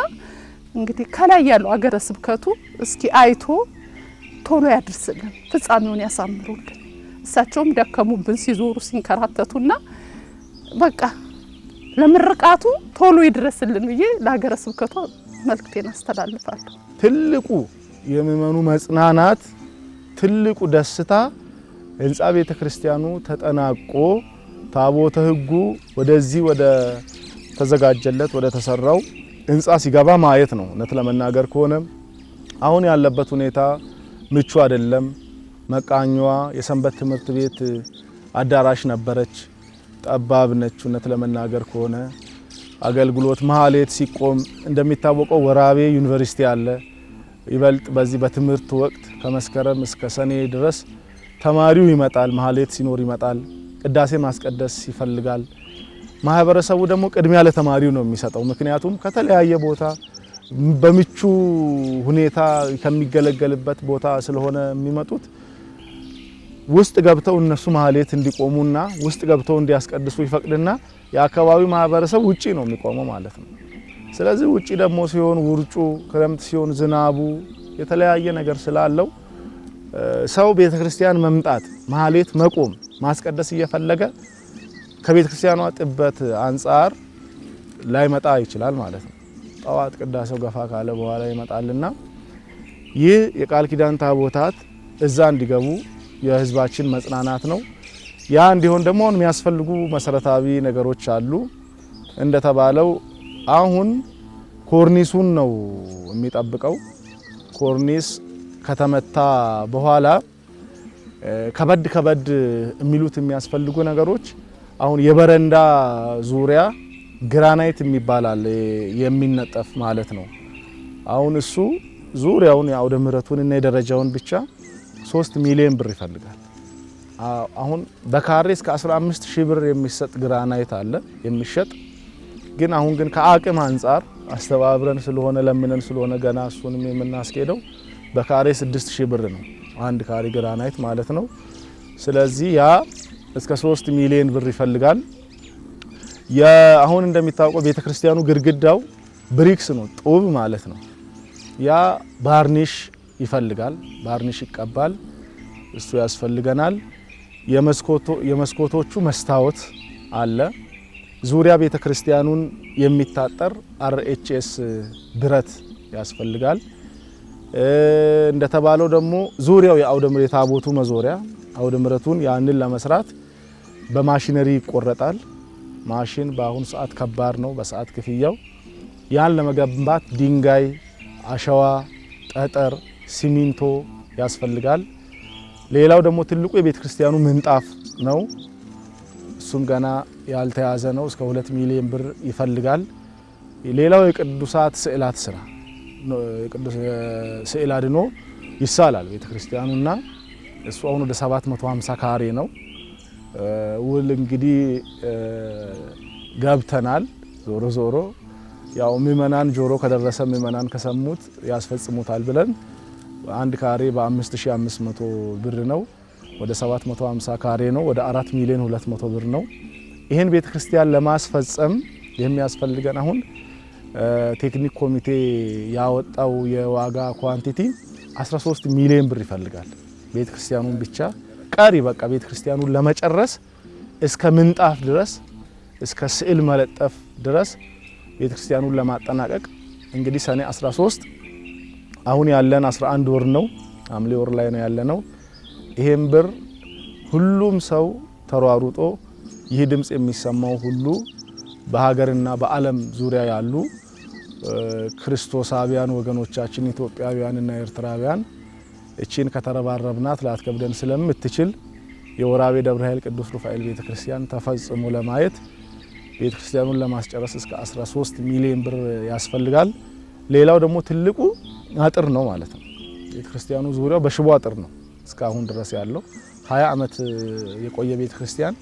እንግዲህ ከላይ ያለው አገረ ስብከቱ እስኪ አይቶ ቶሎ ያድርስልን፣ ፍጻሜውን ያሳምሩልን። እሳቸውም ደከሙብን ሲዞሩ ሲንከራተቱና በቃ ለምርቃቱ ቶሎ ይድረስልን ብዬ ለሀገረ ስብከቱ መልእክቴን አስተላልፋለሁ። ትልቁ የምእመኑ መጽናናት ትልቁ ደስታ ህንጻ ቤተክርስቲያኑ ተጠናቆ ታቦተ ሕጉ ወደዚህ ወደ ተዘጋጀለት ወደ ተሰራው ህንጻ ሲገባ ማየት ነው። እውነት ለመናገር ከሆነ አሁን ያለበት ሁኔታ ምቹ አይደለም። መቃኛዋ የሰንበት ትምህርት ቤት አዳራሽ ነበረች፣ ጠባብ ነች። እውነት ለመናገር ከሆነ አገልግሎት ማህሌት ሲቆም እንደሚታወቀው ወራቤ ዩኒቨርሲቲ አለ። ይበልጥ በዚህ በትምህርት ወቅት ከመስከረም እስከ ሰኔ ድረስ ተማሪው ይመጣል፣ ማህሌት ሲኖር ይመጣል፣ ቅዳሴ ማስቀደስ ይፈልጋል። ማህበረሰቡ ደግሞ ቅድሚያ ለተማሪው ነው የሚሰጠው። ምክንያቱም ከተለያየ ቦታ በምቹ ሁኔታ ከሚገለገልበት ቦታ ስለሆነ የሚመጡት ውስጥ ገብተው እነሱ ማህሌት እንዲቆሙና ውስጥ ገብተው እንዲያስቀድሱ ይፈቅድና የአካባቢው ማህበረሰብ ውጪ ነው የሚቆመው ማለት ነው። ስለዚህ ውጪ ደግሞ ሲሆን ውርጩ፣ ክረምት ሲሆን ዝናቡ የተለያየ ነገር ስላለው ሰው ቤተክርስቲያን መምጣት ማህሌት መቆም ማስቀደስ እየፈለገ ከቤተክርስቲያኗ ጥበት አንፃር ላይመጣ ይችላል ማለት ነው። ጠዋት ቅዳሴው ገፋ ካለ በኋላ ይመጣልና ይህ የቃል ኪዳን ታቦታት እዛ እንዲገቡ የህዝባችን መጽናናት ነው። ያ እንዲሆን ደግሞ የሚያስፈልጉ መሰረታዊ ነገሮች አሉ። እንደተባለው አሁን ኮርኒሱን ነው የሚጠብቀው። ኮርኒስ ከተመታ በኋላ ከበድ የሚሉት የሚያስፈልጉ ነገሮች አሁን የበረንዳ ዙሪያ ግራናይት የሚባላል የሚነጠፍ ማለት ነው። አሁን እሱ ዙሪያውን የአውደ ምሕረቱን እና የደረጃውን ብቻ 3 ሚሊዮን ብር ይፈልጋል። አሁን በካሬ እስከ 15000 ብር የሚሰጥ ግራናይት አለ የሚሸጥ። ግን አሁን ግን ከአቅም አንፃር አስተባብረን ስለሆነ ለምነን ስለሆነ ገና እሱንም የምናስኬደው በካሬ 6000 ብር ነው አንድ ካሬ ግራናይት ማለት ነው። ስለዚህ ያ እስከ 3 ሚሊዮን ብር ይፈልጋል። አሁን እንደሚታወቀው ቤተክርስቲያኑ ግድግዳው ብሪክስ ነው ጡብ ማለት ነው። ያ ባርኒሽ ይፈልጋል። ባርኒሽ ይቀባል። እሱ ያስፈልገናል። የመስኮቶቹ መስታወት አለ። ዙሪያ ቤተክርስቲያኑን የሚታጠር RHS ብረት ያስፈልጋል። እንደተባለው ደግሞ ዙሪያው የአውደ ምሕረት ታቦቱ መዞሪያ አውደ ምሕረቱን ያንን ለመስራት በማሽነሪ ይቆረጣል። ማሽን በአሁን ሰዓት ከባድ ነው በሰዓት ክፍያው። ያን ለመገንባት ድንጋይ፣ አሸዋ፣ ጠጠር፣ ሲሚንቶ ያስፈልጋል። ሌላው ደግሞ ትልቁ የቤተ ክርስቲያኑ ምንጣፍ ነው። እሱም ገና ያልተያዘ ነው። እስከ 2 ሚሊዮን ብር ይፈልጋል። ሌላው የቅዱሳት ስዕላት ስራ የቅዱስ ስዕል አድኖ ይሳላል ቤተ ክርስቲያኑና እሱ አሁን ወደ 750 ካሬ ነው። ውል እንግዲህ ገብተናል። ዞሮ ያው ምእመናን ጆሮ ከደረሰ ምእመናን ከሰሙት ያስፈጽሙታል ብለን አንድ ካሬ በ5500 ብር ነው። ወደ 750 ካሬ ነው። ወደ 4 ሚሊዮን 200 ብር ነው። ይሄን ቤተ ክርስቲያን ለማስፈጸም የሚያስፈልገን አሁን ቴክኒክ ኮሚቴ ያወጣው የዋጋ ኳንቲቲ 13 ሚሊዮን ብር ይፈልጋል። ቤተ ክርስቲያኑን ብቻ ቀሪ በቃ ቤተ ክርስቲያኑን ለመጨረስ እስከ ምንጣፍ ድረስ እስከ ስዕል መለጠፍ ድረስ ቤተ ክርስቲያኑን ለማጠናቀቅ እንግዲህ ሰኔ 13 አሁን ያለን 11 ወር ነው። ሐምሌ ወር ላይ ነው ያለነው። ይሄን ብር ሁሉም ሰው ተሯሩጦ ይህ ድምጽ የሚሰማው ሁሉ በሀገርና በዓለም ዙሪያ ያሉ ክርስቶሳውያን ወገኖቻችን ኢትዮጵያውያንና ኤርትራውያን እቺን ከተረባረብናት ላትከብደን ስለምትችል የወራቤ ደብረ ኃይል ቅዱስ ሩፋኤል ቤተክርስቲያን ተፈጽሞ ለማየት ቤተክርስቲያኑን ለማስጨረስ እስከ 13 ሚሊዮን ብር ያስፈልጋል። ሌላው ደግሞ ትልቁ አጥር ነው ማለት ነው። ቤተክርስቲያኑ ዙሪያው በሽቦ አጥር ነው እስካሁን ድረስ ያለው 20 ዓመት የቆየ ቤተክርስቲያን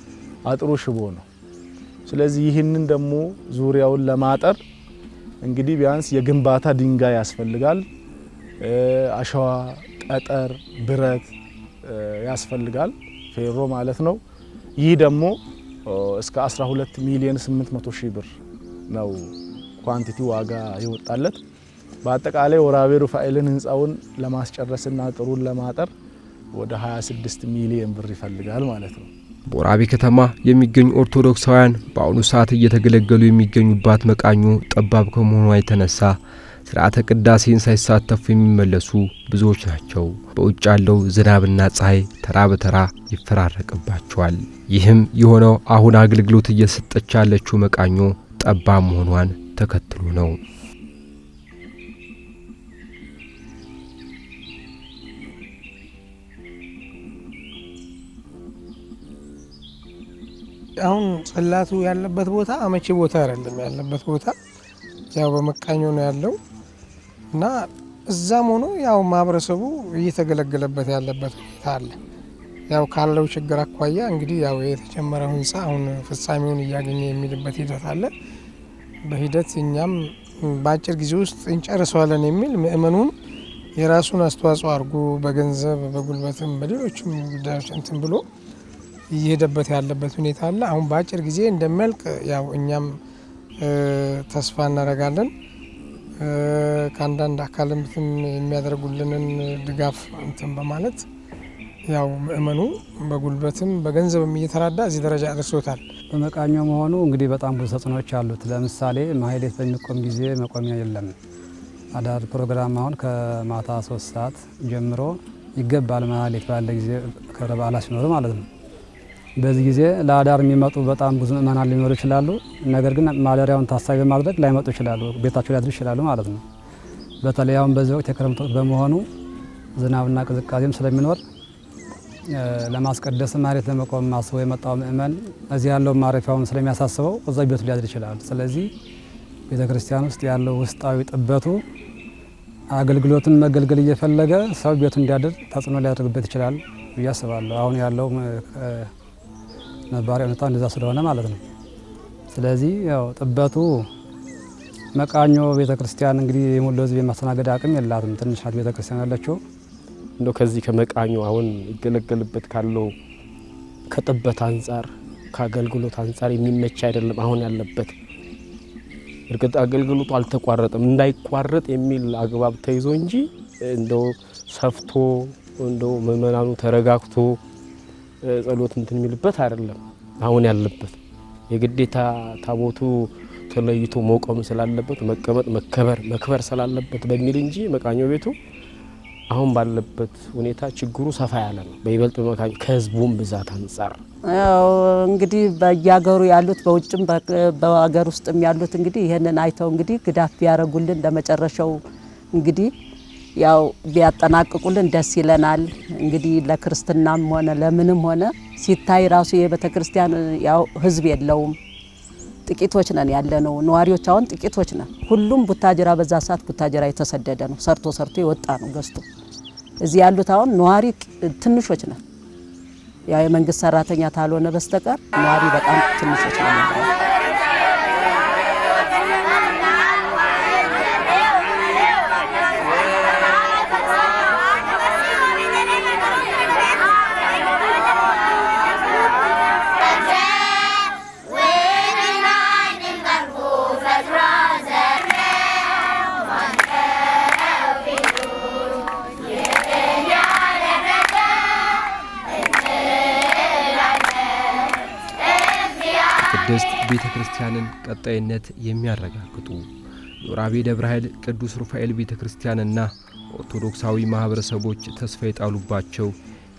አጥሩ ሽቦ ነው። ስለዚህ ይህንን ደግሞ ዙሪያውን ለማጠር እንግዲህ ቢያንስ የግንባታ ድንጋይ ያስፈልጋል። አሸዋ፣ ጠጠር፣ ብረት ያስፈልጋል ፌሮ ማለት ነው። ይህ ደግሞ እስከ 12 ሚሊዮን 800 ሺህ ብር ነው ኳንቲቲ ዋጋ ይወጣለት። በአጠቃላይ ወራቤ ሩፋኤልን ህንጻውን ለማስጨረስና አጥሩን ለማጠር ወደ 26 ሚሊዮን ብር ይፈልጋል ማለት ነው። በወራቤ ከተማ የሚገኙ ኦርቶዶክሳውያን በአሁኑ ሰዓት እየተገለገሉ የሚገኙባት መቃኞ ጠባብ ከመሆኗ የተነሳ ስርዓተ ቅዳሴን ሳይሳተፉ የሚመለሱ ብዙዎች ናቸው። በውጭ ያለው ዝናብና ፀሐይ ተራ በተራ ይፈራረቅባቸዋል። ይህም የሆነው አሁን አገልግሎት እየሰጠች ያለችው መቃኞ ጠባብ መሆኗን ተከትሎ ነው። አሁን ጽላቱ ያለበት ቦታ አመቺ ቦታ አይደለም። ያለበት ቦታ ያው በመቃኞ ነው ያለው እና እዛም ሆኖ ያው ማህበረሰቡ እየተገለገለበት ያለበት ሁኔታ አለ። ያው ካለው ችግር አኳያ እንግዲህ ያው የተጀመረው ህንጻ አሁን ፍጻሜውን እያገኘ የሚልበት ሂደት አለ። በሂደት እኛም በአጭር ጊዜ ውስጥ እንጨርሰዋለን የሚል ምእመኑን የራሱን አስተዋጽኦ አድርጎ በገንዘብ በጉልበትም በሌሎችም ጉዳዮች እንትን ብሎ እየሄደበት ያለበት ሁኔታ አለ። አሁን በአጭር ጊዜ እንደሚያልቅ ያው እኛም ተስፋ እናደርጋለን። ከአንዳንድ አካልም የሚያደርጉልንን ድጋፍ እንትን በማለት ያው ምእመኑ በጉልበትም በገንዘብም እየተራዳ እዚህ ደረጃ አድርሶታል። በመቃኞ መሆኑ እንግዲህ በጣም ብዙ ተጽዕኖዎች አሉት። ለምሳሌ ማህሌት በሚቆም ጊዜ መቆሚያ የለም። አዳር ፕሮግራም አሁን ከማታ 3 ሰዓት ጀምሮ ይገባል። ማህሌት ባለ ጊዜ ክብረ በዓላት ሲኖር ማለት ነው። በዚህ ጊዜ ለአዳር የሚመጡ በጣም ብዙ ምእመናን ሊኖሩ ይችላሉ። ነገር ግን ማደሪያውን ታሳቢ በማድረግ ላይመጡ ይችላሉ፣ ቤታቸው ሊያድሩ ይችላሉ ማለት ነው። በተለይ አሁን በዚህ ወቅት የክረምት ወቅት በመሆኑ ዝናብና ቅዝቃዜም ስለሚኖር ለማስቀደስ መሬት ለመቆም ማስቦ የመጣው ምእመን እዚህ ያለው ማረፊያውን ስለሚያሳስበው እዛ ቤቱ ሊያድር ይችላል። ስለዚህ ቤተክርስቲያን ውስጥ ያለው ውስጣዊ ጥበቱ አገልግሎትን መገልገል እየፈለገ ሰው ቤቱ እንዲያድር ተጽዕኖ ሊያደርግበት ይችላል ብዬ አስባለሁ። አሁን ያለው ነባራዊ ሁኔታ እንደዛ ስለሆነ ማለት ነው። ስለዚህ ያው ጥበቱ መቃኞ ቤተክርስቲያን እንግዲህ የሙሉ ህዝብ የማስተናገድ አቅም የላትም። ትንሽ ናት ቤተክርስቲያን ያለችው። እንደው ከዚህ ከመቃኞ አሁን ይገለገልበት ካለው ከጥበት አንፃር ከአገልግሎት አንፃር የሚመች አይደለም አሁን ያለበት። እርግጥ አገልግሎቱ አልተቋረጠም እንዳይቋረጥ የሚል አግባብ ተይዞ እንጂ እንደው ሰፍቶ እንደው ምእመናኑ ተረጋግቶ ጸሎት እንትን የሚልበት አይደለም አሁን ያለበት። የግዴታ ታቦቱ ተለይቶ መቆም ስላለበት መቀመጥ መከበር ስላለበት በሚል እንጂ መቃኞ ቤቱ አሁን ባለበት ሁኔታ ችግሩ ሰፋ ያለ ነው። በይበልጥ በመቃኞ ከህዝቡም ብዛት አንፃር ያው እንግዲህ በየሀገሩ ያሉት በውጭም በሀገር ውስጥም ያሉት እንግዲህ ይሄንን አይተው እንግዲህ ግዳፍ ያረጉልን ለመጨረሻው እንግዲህ ያው ቢያጠናቅቁልን ደስ ይለናል። እንግዲህ ለክርስትናም ሆነ ለምንም ሆነ ሲታይ ራሱ የቤተክርስቲያን ያው ህዝብ የለውም። ጥቂቶች ነን ያለነው ነዋሪዎች አሁን ጥቂቶች ነን። ሁሉም ቡታጅራ በዛ ሰዓት ቡታጅራ የተሰደደ ነው። ሰርቶ የወጣ ነው ገዝቶ። እዚህ ያሉት አሁን ነዋሪ ትንሾች ነን። ያው የመንግስት ሰራተኛ ታልሆነ በስተቀር ነዋሪ በጣም ትንሾች ነን። ቅድስት ቤተክርስቲያንን ቀጣይነት የሚያረጋግጡ የወራቤ ደብረ ኃይል ቅዱስ ሩፋኤል ቤተክርስቲያንና ኦርቶዶክሳዊ ማህበረሰቦች ተስፋ የጣሉባቸው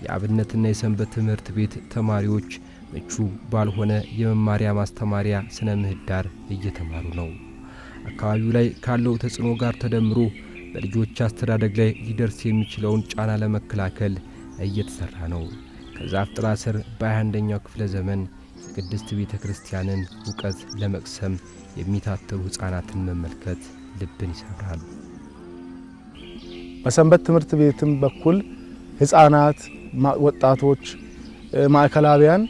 የአብነትና የሰንበት ትምህርት ቤት ተማሪዎች ምቹ ባልሆነ የመማሪያ ማስተማሪያ ስነ ምህዳር እየተማሩ ነው። አካባቢው ላይ ካለው ተጽዕኖ ጋር ተደምሮ በልጆች አስተዳደግ ላይ ሊደርስ የሚችለውን ጫና ለመከላከል እየተሰራ ነው። ከዛፍ ጥላ ስር በ21ኛው ክፍለ ዘመን የቅድስት ቤተክርስቲያንን ዕውቀት ለመቅሰም የሚታተሩ ህፃናትን መመልከት ልብን ይሰብራል። በሰንበት ትምህርት ቤትም በኩል ህፃናት፣ ወጣቶች፣ ማዕከላውያን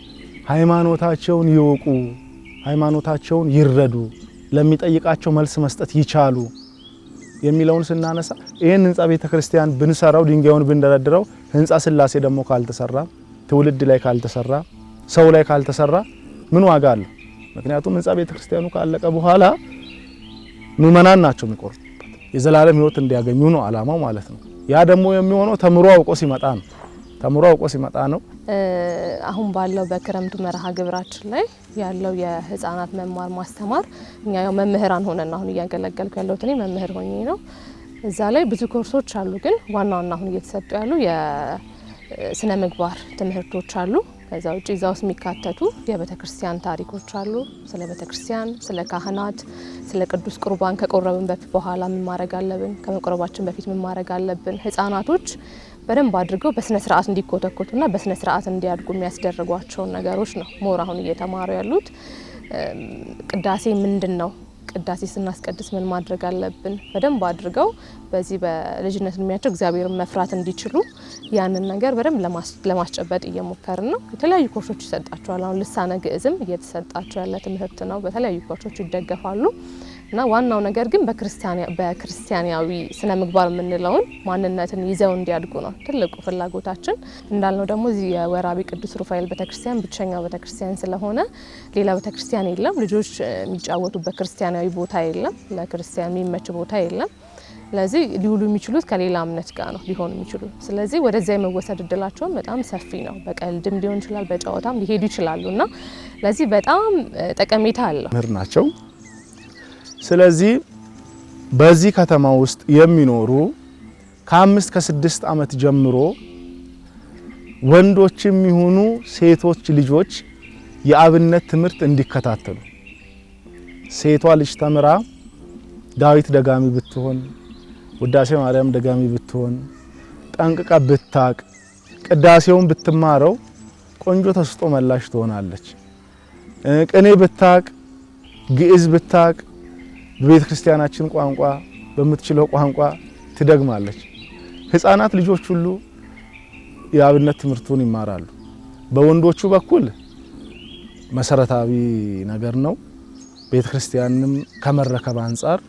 ሃይማኖታቸውን ይወቁ፣ ሃይማኖታቸውን ይረዱ፣ ለሚጠይቃቸው መልስ መስጠት ይቻሉ የሚለውን ስናነሳ ይሄን ህንጻ ቤተክርስቲያን ብንሰራው ድንጋዩን ብንደረድረው ህንጻ ስላሴ ደግሞ ካልተሰራ ትውልድ ላይ ካልተሰራ ሰው ላይ ካልተሰራ ምን ዋጋ አለው? ምክንያቱም ህንጻ ቤተክርስቲያኑ ካለቀ በኋላ ምእመናን ናቸው የሚቆርጡበት የዘላለም ህይወት እንዲያገኙ ነው አላማው ማለት ነው። ያ ደግሞ የሚሆነው ተምሮ አውቆ ሲመጣ ነው። አሁን ባለው በክረምቱ መርሃ ግብራችን ላይ ያለው የህፃናት መማር ማስተማር እኛ ያው መምህራን ሆነን አሁን እያገለገልኩ ያለሁት እኔ መምህር ሆኜ ነው። እዛ ላይ ብዙ ኮርሶች አሉ፣ ግን ዋናውና አሁን እየተሰጡ ያሉ የስነ ምግባር ትምህርቶች አሉ። ከዛ ውጪ እዛው የሚካተቱ የቤተክርስቲያን ታሪኮች አሉ። ስለ ቤተክርስቲያን፣ ስለ ካህናት፣ ስለ ቅዱስ ቁርባን ከቆረብን በፊት በኋላ ምን ማድረግ አለብን፣ ከመቆረባችን በፊት ምን ማድረግ አለብን፣ ህፃናቶች በደንብ አድርገው በስነ ስርዓት እንዲኮተኮቱና በስነ ስርዓት እንዲያድጉ የሚያስደርጓቸው ነገሮች ነው ሞር አሁን እየተማሩ ያሉት። ቅዳሴ ምንድነው? ቅዳሴ ስናስቀድስ ምን ማድረግ አለብን? በደንብ አድርገው በዚህ በልጅነት እድሜያቸው እግዚአብሔርን መፍራት እንዲችሉ ያንን ነገር በደንብ ለማስጨበጥ እየሞከርን ነው። የተለያዩ ኮርሶች ይሰጣቸዋል። አሁን ልሳነ ግዕዝም እየተሰጣቸው ያለ ትምህርት ነው። በተለያዩ ኮርሶች ይደገፋሉ። እና ዋናው ነገር ግን በክርስቲያናዊ ስነ ምግባር የምንለውን ማንነትን ይዘው እንዲያድጉ ነው ትልቁ ፍላጎታችን። እንዳልነው ደግሞ እዚህ የወራቤ ቅዱስ ሩፋኤል ቤተክርስቲያን ብቸኛው ቤተክርስቲያን ስለሆነ ሌላ ቤተክርስቲያን የለም። ልጆች የሚጫወቱበት ክርስቲያናዊ ቦታ የለም። ለክርስቲያን የሚመች ቦታ የለም። ስለዚህ ሊውሉ የሚችሉት ከሌላ እምነት ጋር ነው ሊሆኑ የሚችሉት። ስለዚህ ወደዛ የመወሰድ እድላቸው በጣም ሰፊ ነው። በቀልድም ሊሆን ይችላል፣ በጨዋታም ሊሄዱ ይችላሉና ለዚህ በጣም ጠቀሜታ አለው ናቸው። ስለዚህ በዚህ ከተማ ውስጥ የሚኖሩ ከ5 ከ6 ዓመት ጀምሮ ወንዶችም ይሁኑ ሴቶች ልጆች የአብነት ትምህርት እንዲከታተሉ ሴቷ ልጅ ተምራ ዳዊት ደጋሚ ብትሆን ውዳሴ ማርያም ደጋሚ ብትሆን ጠንቅቃ ብታቅ ቅዳሴውን ብትማረው ቆንጆ ተስጦ መላሽ ትሆናለች። ቅኔ ብታቅ ግዕዝ ብታቅ በቤተ ክርስቲያናችን ቋንቋ በምትችለው ቋንቋ ትደግማለች። ህፃናት ልጆች ሁሉ የአብነት ትምህርቱን ይማራሉ። በወንዶቹ በኩል መሰረታዊ ነገር ነው። ቤተ ክርስቲያንም ከመረከብ አንፃር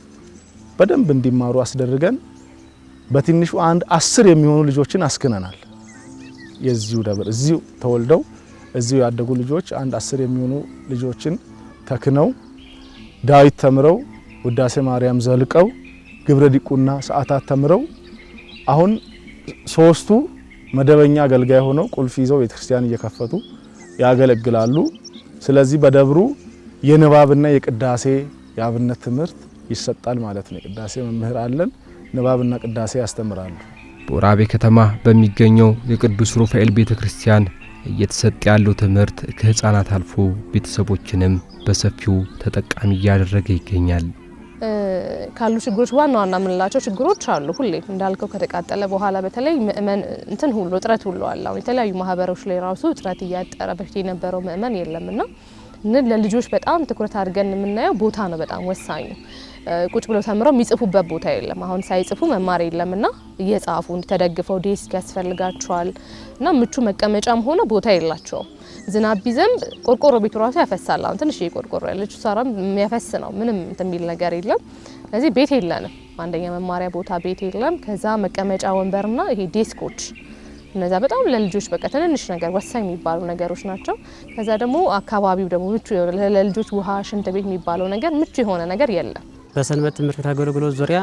በደንብ እንዲማሩ አስደርገን በትንሹ 10 የሚሆኑ ልጆችን አስክነናል። የዚሁ ደብር እዚሁ ተወልደው እዚሁ ያደጉ ልጆች 10 የሚሆኑ ልጆችን ተክነው ዳዊት ተምረው ውዳሴ ማርያም ዘልቀው ግብረ ዲቁና ሰዓታት ተምረው አሁን 3ቱ መደበኛ አገልጋይ ሆነው ቁልፍ ይዘው ቤተክርስቲያን እየከፈቱ ያገለግላሉ። ስለዚህ በደብሩ የንባብና የቅዳሴ የአብነት ትምህርት ይሰጣል ማለት ነው። ቅዳሴ መምህር አለን፣ ንባብና ቅዳሴ ያስተምራሉ። በወራቤ ከተማ በሚገኘው የቅዱስ ሩፋኤል ቤተክርስቲያን እየተሰጠ ያለው ትምህርት ከህፃናት አልፎ ቤተሰቦችንም በሰፊው ተጠቃሚ እያደረገ ይገኛል። ካሉ ችግሮች ዋና ምንላቸው ችግሮች አሉ። ሁሌ እንዳልከው ከተቃጠለ በኋላ በተለይ ምእመን እንትን ሁሉ ጥረት ሁሉ አለ። የተለያዩ ማህበሮች ላይ ራሱ ጥረት እያጠረ በፊት የነበረው ምእመን የለምና ለልጆች በጣም ትኩረት አድርገን የምናየው ቦታ ነው በጣም ወሳኝ። ቁጭ ብለው ተምረው የሚጽፉበት ቦታ የለም። አሁን ሳይጽፉ መማር የለምና እየጻፉ እንዲተደግፈው ዴስክ ያስፈልጋቸዋል እና ምቹ መቀመጫም ሆነ ቦታ የላቸውም። ዝናብ ቢዘንብ ቆርቆሮ ቤቱ ራሱ ያፈሳል። አሁን ትንሽ ቆርቆሮ ያለች ሰራም የሚያፈስ ነው። ምንም እንትን ነገር የለም። ስለዚህ ቤት የለንም። አንደኛ መማሪያ ቦታ ቤት የለም። ከዛ መቀመጫ ወንበርና ይሄ ዴስኮች እነዛ በጣም ለልጆች በቃ ትንንሽ ነገር ወሳኝ የሚባሉ ነገሮች ናቸው። ከዛ ደግሞ አካባቢው ደግሞ ምቹ ለልጆች ውሃ፣ ሽንት ቤት የሚባለው ነገር ምቹ የሆነ ነገር የለም። በሰንበት ትምህርት ቤት አገልግሎት ዙሪያ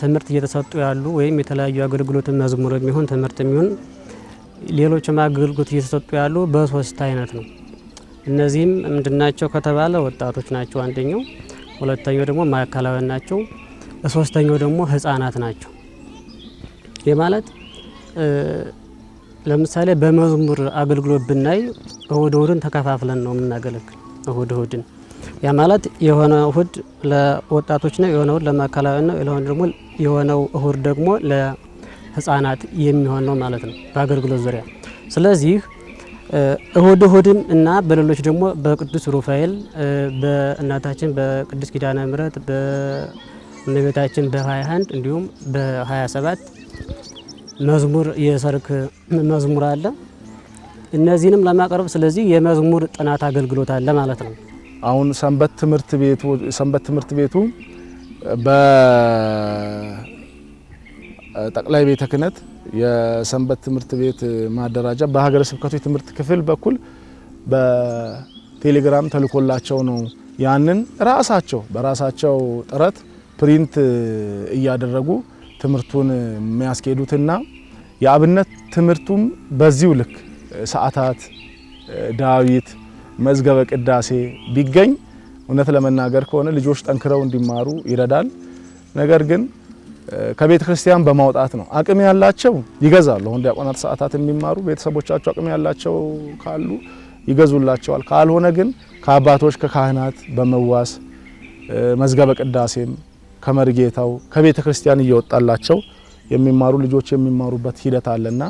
ትምህርት እየተሰጡ ያሉ ወይም የተለያዩ አገልግሎት መዝሙር የሚሆን ትምህርት የሚሆን ሌሎችም አገልግሎት እየተሰጡ ያሉ በ3 አይነት ነው። እነዚህም ምንድናቸው ከተባለ ወጣቶች ናቸው አንደኛው፣ ሁለተኛው ደግሞ ማዕከላዊ ናቸው፣ ሶስተኛው ደግሞ ህፃናት ናቸው። የማለት ለምሳሌ በመዝሙር አገልግሎት ብናይ እሁድን ተከፋፍለን ነው የምናገለግል። እሁድን ያ ማለት የሆነ እሁድ ለወጣቶች ነው፣ የሆነው ለማዕከላዊ ነው፣ የሆነው እሁድ ደግሞ ለህፃናት የሚሆን ነው ማለት ነው በአገልግሎት ዙሪያ። ስለዚህ እሁድን እና በሌሎች ደግሞ በቅዱስ ሩፋኤል በእናታችን በቅድስት ኪዳነ ምሕረት በእመቤታችን በ21 እንዲሁም በ27 መዝሙር የሰርክ መዝሙር አለ። እነዚህንም ለማቅረብ ስለዚህ የመዝሙር ጥናት አገልግሎት አለ ማለት ነው። አሁን ሰንበት ትምህርት ቤቱ በጠቅላይ ቤተ ክህነት የሰንበት ትምህርት ቤት ማደራጃ በሀገረ ስብከቱ ትምህርት ክፍል በኩል በቴሌግራም ተልኮላቸው ነው ያንን በራሳቸው ጥረት ፕሪንት እያደረጉ ትምህርቱን የሚያስኬዱትና የአብነት ትምህርቱም በዚሁ ልክ ሰዓታት፣ ዳዊት፣ መዝገበ ቅዳሴ ቢገኝ እውነት ለመናገር ከሆነ ልጆች ጠንክረው እንዲማሩ ይረዳል። ነገር ግን ከቤተ ክርስቲያን በማውጣት ነው። አቅም ያላቸው ይገዛሉ። አሁን ዲያቆናት ሰዓታት የሚማሩ ቤተሰቦቻቸው አቅም ያላቸው ካሉ ይገዙላቸዋል። ካልሆነ ግን ከአባቶች ከካህናት በመዋስ መዝገበ ቅዳሴም ከመርጌታው ከቤተ ክርስቲያን እየወጣላቸው የሚማሩ ልጆች የሚማሩበት ሂደት አለና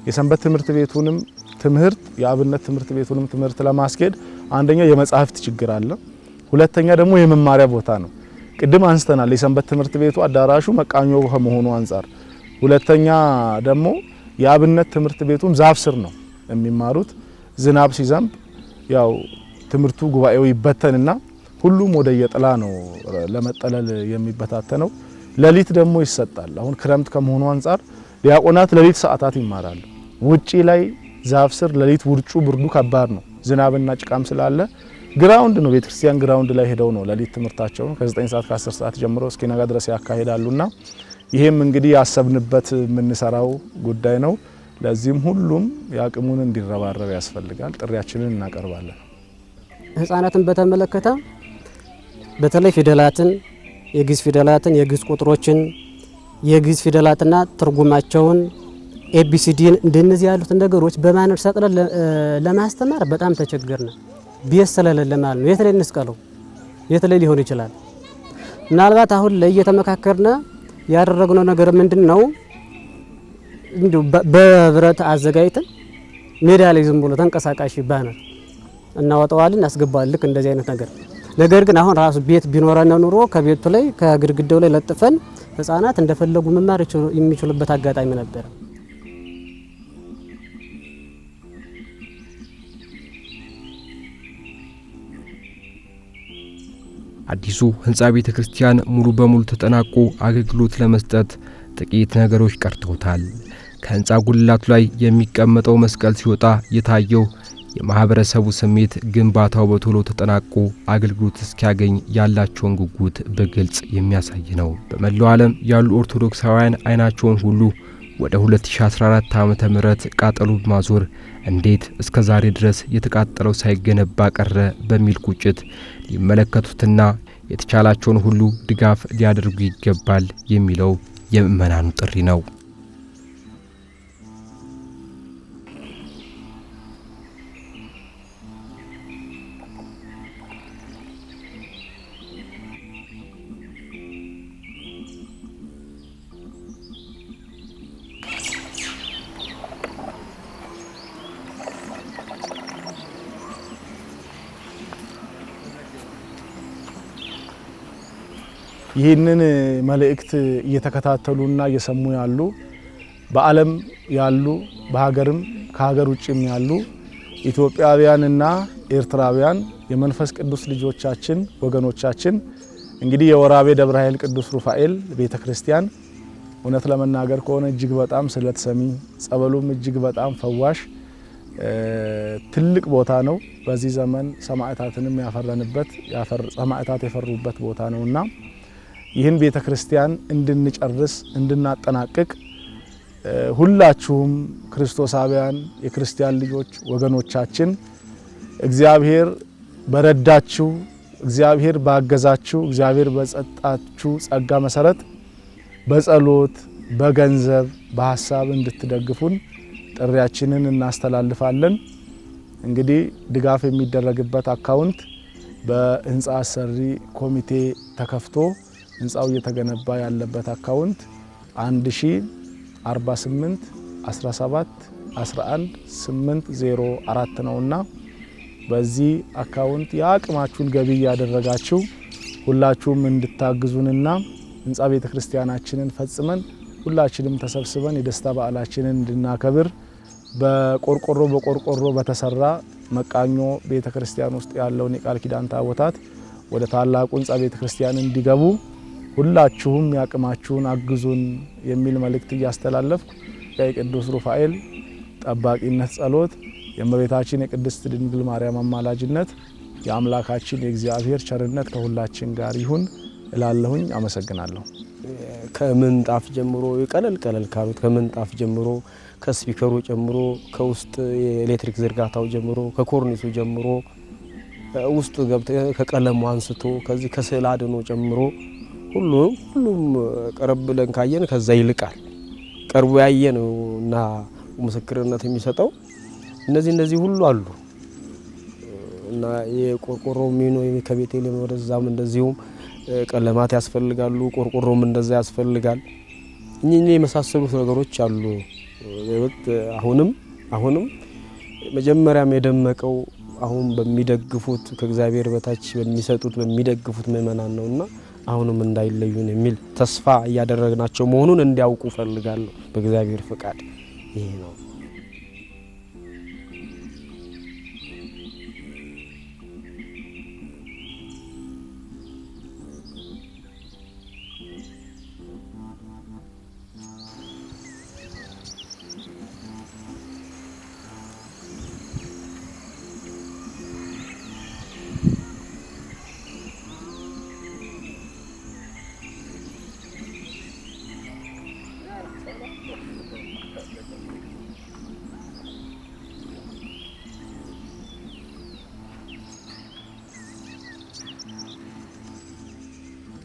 የሰንበት ትምህርት ቤቱንም ትምህርት የአብነት ትምህርት ቤቱንም ትምህርት ለማስኬድ አንደኛ የመጻሕፍት ችግር አለ። ሁለተኛ ደግሞ የመማሪያ ቦታ ነው። ቅድም አንስተናል። የሰንበት ትምህርት ቤቱ አዳራሹ መቃኞ ከመሆኑ አንፃር፣ ሁለተኛ ደግሞ የአብነት ትምህርት ቤቱም ዛፍ ስር ነው የሚማሩት። ዝናብ ሲዘንብ ያው ትምህርቱ ጉባኤው ይበተንና ሁሉም ወደ የጥላ ነው ለመጠለል የሚበታተነው። ሌሊት ደግሞ ይሰጣል። አሁን ክረምት ከመሆኑ አንፃር ዲያቆናት ሌሊት ሰዓታት ይማራሉ። ውጪ ላይ ዛፍ ስር ሌሊት ውርጩ ብርዱ ከባድ ነው። ዝናብና ጭቃም ስላለ ግራውንድ ነው፣ ቤተክርስቲያን ግራውንድ ላይ ሄደው ነው ሌሊት ትምህርታቸውን ከ9 ሰዓት ከ10 ሰዓት ጀምሮ እስኪነጋ ድረስ ያካሂዳሉና ይሄም እንግዲህ ያሰብንበት የምንሰራው ጉዳይ ነው። ለዚህም ሁሉም ያቅሙን እንዲረባረብ ያስፈልጋል። ጥሪያችንን እናቀርባለን። ህፃናትን በተመለከተ በተለይ ፊደላትን፣ የግዕዝ ፊደላትን፣ የግዕዝ ቁጥሮችን፣ የግዕዝ ፊደላትና ትርጉማቸውን ኤቢሲዲን እንደነዚህ ያሉትን ነገሮች በማነር ሰቅለን ለማስተማር በጣም ተቸገርነ። ቤት ስለሌለ ማለት ነው። የት ላይ እንስቀለው? የት ላይ ሊሆን ይችላል? ምናልባት አሁን ላይ እየተመካከርነ ያደረግነው ነገር ምንድነው እንዴ በብረት አዘጋጅተን ሜዳ ላይ ዝም ብሎ ተንቀሳቃሽ ባነር እናወጣዋለን ያስገባል ልክ እንደዚህ አይነት ነገር ግን አሁን ራሱ ቤት ቢኖርና ኑሮ ከቤቱ ላይ ከግድግዳው ላይ ለጥፈን ህፃናት እንደፈለጉ መማር የሚችሉበት አጋጣሚ ነበር። አዲሱ ህንጻ ቤተ ክርስቲያን ሙሉ በሙሉ ተጠናቆ አገልግሎት ለመስጠት ጥቂት ነገሮች ቀርተውታል። ከህንጻ ጉልላቱ ላይ የሚቀመጠው መስቀል ሲወጣ የታየው የማህበረሰቡ ስሜት ግንባታው በቶሎ ተጠናቆ አገልግሎት እስኪያገኝ ያላቸውን ጉጉት በግልጽ የሚያሳይ ነው። በመላው ዓለም ያሉ ኦርቶዶክሳውያን አይናቸውን ሁሉ ወደ 2014 ዓመተ ምህረት ቃጠሎ ማዞር እንዴት እስከ ዛሬ ድረስ የተቃጠለው ሳይገነባ ቀረ በሚል ቁጭት ሊመለከቱትና የተቻላቸውን ሁሉ ድጋፍ ሊያደርጉ ይገባል የሚለው የምእመናኑ ጥሪ ነው። ይህንን መልእክት እየተከታተሉና እየሰሙ ያሉ በዓለም ያሉ በሀገርም ከሀገር ውጭም ያሉ ኢትዮጵያውያንና ኤርትራውያን የመንፈስ ቅዱስ ልጆቻችን ወገኖቻችን እንግዲህ የወራቤ ደብረ ኃይል ቅዱስ ሩፋኤል ቤተክርስቲያን እውነት ለመናገር ከሆነ እጅግ በጣም ስለተሰሚ ጸበሉም እጅግ በጣም ፈዋሽ ትልቅ ቦታ ነው። በዚህ ዘመን ሰማዕታትንም ያፈራንበት ሰማዕታት የፈሩበት ቦታ ነውና ይህን ቤተክርስቲያን እንድንጨርስ እንድናጠናቅቅ ሁላችሁም ክርስቶሳውያን የክርስቲያን ልጆች ወገኖቻችን እግዚአብሔር በረዳችሁ እግዚአብሔር ባገዛችሁ እግዚአብሔር በጸጣችሁ ጸጋ መሰረት በጸሎት በገንዘብ በሐሳብ እንድትደግፉን ጥሪያችንን እናስተላልፋለን። እንግዲህ ድጋፍ የሚደረግበት አካውንት በህንጻ አሰሪ ኮሚቴ ተከፍቶ ህንጻው እየተገነባ ያለበት አካውንት 1048 17 11 804 ነውና በዚህ አካውንት ያቅማችሁን ገቢ ያደረጋችሁ ሁላችሁም እንድታግዙንና ህንጻ ቤተክርስቲያናችንን ፈጽመን ሁላችንም ተሰብስበን የደስታ በዓላችንን እንድናከብር በቆርቆሮ በተሰራ መቃኞ ቤተክርስቲያን ውስጥ ያለውን የቃል ኪዳን ታቦታት ወደ ታላቁ ህንጻ ቤተክርስቲያን እንዲገቡ ሁላችሁም ያቅማችሁን አግዙን የሚል መልእክት እያስተላለፍኩ የቅዱስ ሩፋኤል ጠባቂነት ጸሎት የእመቤታችን የቅድስት ድንግል ማርያም አማላጅነት የአምላካችን የእግዚአብሔር ቸርነት ከሁላችን ጋር ይሁን እላለሁኝ። አመሰግናለሁ። ከምንጣፍ ጀምሮ የቀለል ካሉት ከምንጣፍ ጀምሮ ከስፒከሩ ጀምሮ ከውስጥ የኤሌክትሪክ ዝርጋታው ጀምሮ ከኮርኒሱ ጀምሮ ውስጥ ገብተ ከቀለሙ አንስቶ ከዚህ ከስዕል አድኖ ጀምሮ ሁሉም ቀረብ ብለን ካየን ከዛ ይልቃል። ቀርቦ ያየነውና ምስክርነት የሚሰጠው እነዚህ ሁሉ አሉ እና የቆርቆሮ ሚኖ ከቤቴሌም ወደዛም እንደዚሁም ቀለማት ያስፈልጋሉ። ቆርቆሮም እንደዛ ያስፈልጋል። እኚህ የመሳሰሉት ነገሮች አሉ። አሁንም መጀመሪያም የደመቀው አሁን በሚደግፉት ከእግዚአብሔር በታች በሚሰጡት በሚደግፉት ምእመናን ነውና አሁንም እንዳይለዩን የሚል ተስፋ እያደረግናቸው መሆኑን እንዲያውቁ ፈልጋለሁ። በእግዚአብሔር ፍቃድ ይሄ ነው።